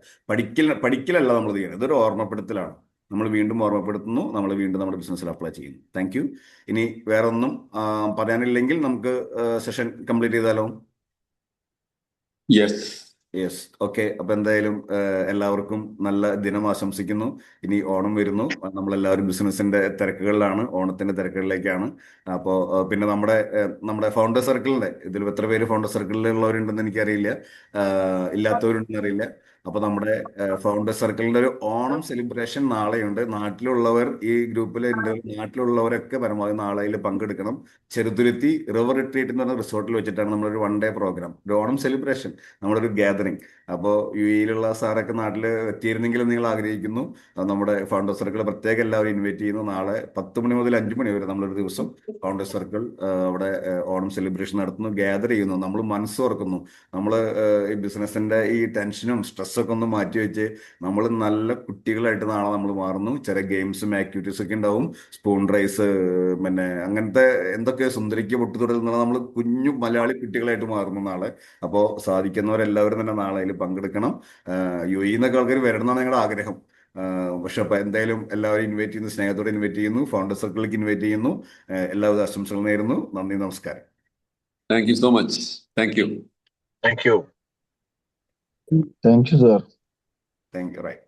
പഠിക്കലല്ല നമ്മൾ ചെയ്യുന്നത്, ഇതൊരു ഓർമ്മപ്പെടുത്തലാണ്. നമ്മൾ വീണ്ടും ഓർമ്മപ്പെടുത്തുന്നു, നമ്മൾ വീണ്ടും നമ്മുടെ ബിസിനസ്സിൽ അപ്ലൈ ചെയ്യുന്നു. Thank you. ഇനി വേറെ ഒന്നും പറയാനില്ലെങ്കിൽ നമുക്ക് സെഷൻ കംപ്ലീറ്റ് ചെയ്താലോ? Yes, okay. അപ്പൊ എന്തായാലും എല്ലാവർക്കും നല്ല ദിനം ആശംസിക്കുന്നു. ഇനി ഓണം വരുന്നു, നമ്മളെല്ലാവരും ബിസിനസിന്റെ തിരക്കുകളിലാണ്, ഓണത്തിന്റെ തിരക്കുകളിലേക്കാണ്. അപ്പോൾ പിന്നെ നമ്മുടെ ഫൗണ്ടർ സർക്കിളിന്റെ ഇതിൽ എത്ര പേര് ഫൗണ്ടർ സർക്കിളിലുള്ളവരുണ്ടെന്ന് എനിക്കറിയില്ല, ഇല്ലാത്തവരുണ്ടെന്ന് അറിയില്ല. അപ്പൊ നമ്മുടെ ഫൗണ്ടർ സർക്കിളിന്റെ ഒരു ഓണം സെലിബ്രേഷൻ നാളെയുണ്ട്. നാട്ടിലുള്ളവർ ഈ ഗ്രൂപ്പിൽ നാട്ടിലുള്ളവരൊക്കെ പരമാവധി നാളെയിൽ പങ്കെടുക്കണം. ചെറുതുരുത്തി റിവർ റിട്രീറ്റ് എന്ന് പറഞ്ഞ റിസോർട്ടിൽ വെച്ചിട്ടാണ് നമ്മളൊരു 1 day പ്രോഗ്രാം, ഒരു ഓണം സെലിബ്രേഷൻ, നമ്മളൊരു ഗ്യാതറിങ്. അപ്പോൾ UAE-യിലുള്ള സാറൊക്കെ നാട്ടിൽ എത്തിയിരുന്നെങ്കിലും നിങ്ങൾ ആഗ്രഹിക്കുന്നു. നമ്മുടെ ഫൗണ്ടർ സർക്കിൾ പ്രത്യേകം എല്ലാവരും ഇൻവൈറ്റ് ചെയ്യുന്നു. നാളെ 10 മണി മുതൽ 5 മണി വരെ നമ്മളൊരു ദിവസം ഫൗണ്ടർ സർക്കിൾ അവിടെ ഓണം സെലിബ്രേഷൻ നടത്തുന്നു, ഗ്യാദർ ചെയ്യുന്നു. നമ്മൾ മനസ്സ് തുറക്കുന്നു. നമ്മൾ ഈ ബിസിനസിന്റെ ഈ ടെൻഷനും സ്ട്രെസ്സൊക്കെ ഒന്ന് മാറ്റി വെച്ച് നമ്മൾ നല്ല കുട്ടികളായിട്ട് നാളെ നമ്മൾ മാറുന്നു. ചെറിയ ഗെയിംസും ആക്ടിവിറ്റീസ് ഒക്കെ ഉണ്ടാവും, സ്പൂൺ റൈസ്, പിന്നെ അങ്ങനത്തെ എന്തൊക്കെ സുന്ദരിക്ക് പൊട്ടുതൊടൽ, നമ്മൾ കുഞ്ഞു മലയാളി കുട്ടികളായിട്ട് മാറുന്നു നാളെ. അപ്പോൾ സാധിക്കുന്നവരെല്ലാവരും തന്നെ നാളെ അതിൽ പങ്കെടുക്കണം. UAE-ന്നൊക്കെ ആൾക്കാർ വരണം എന്നാണ് ഞങ്ങളുടെ ആഗ്രഹം. പക്ഷെ അപ്പൊ എന്തായാലും എല്ലാവരും ഇൻവൈറ്റ് ചെയ്യുന്നു, സ്നേഹത്തോടെ ഇൻവൈറ്റ് ചെയ്യുന്നു, ഫൗണ്ടർ സർക്കിളിലേക്ക് ഇൻവൈറ്റ് ചെയ്യുന്നു. എല്ലാവിധ ആശംസകളും നേരുന്നു. നന്ദി, നമസ്കാരം. Thank you so much. Thank you. Thank you. Thank you, sir. Thank you. Right.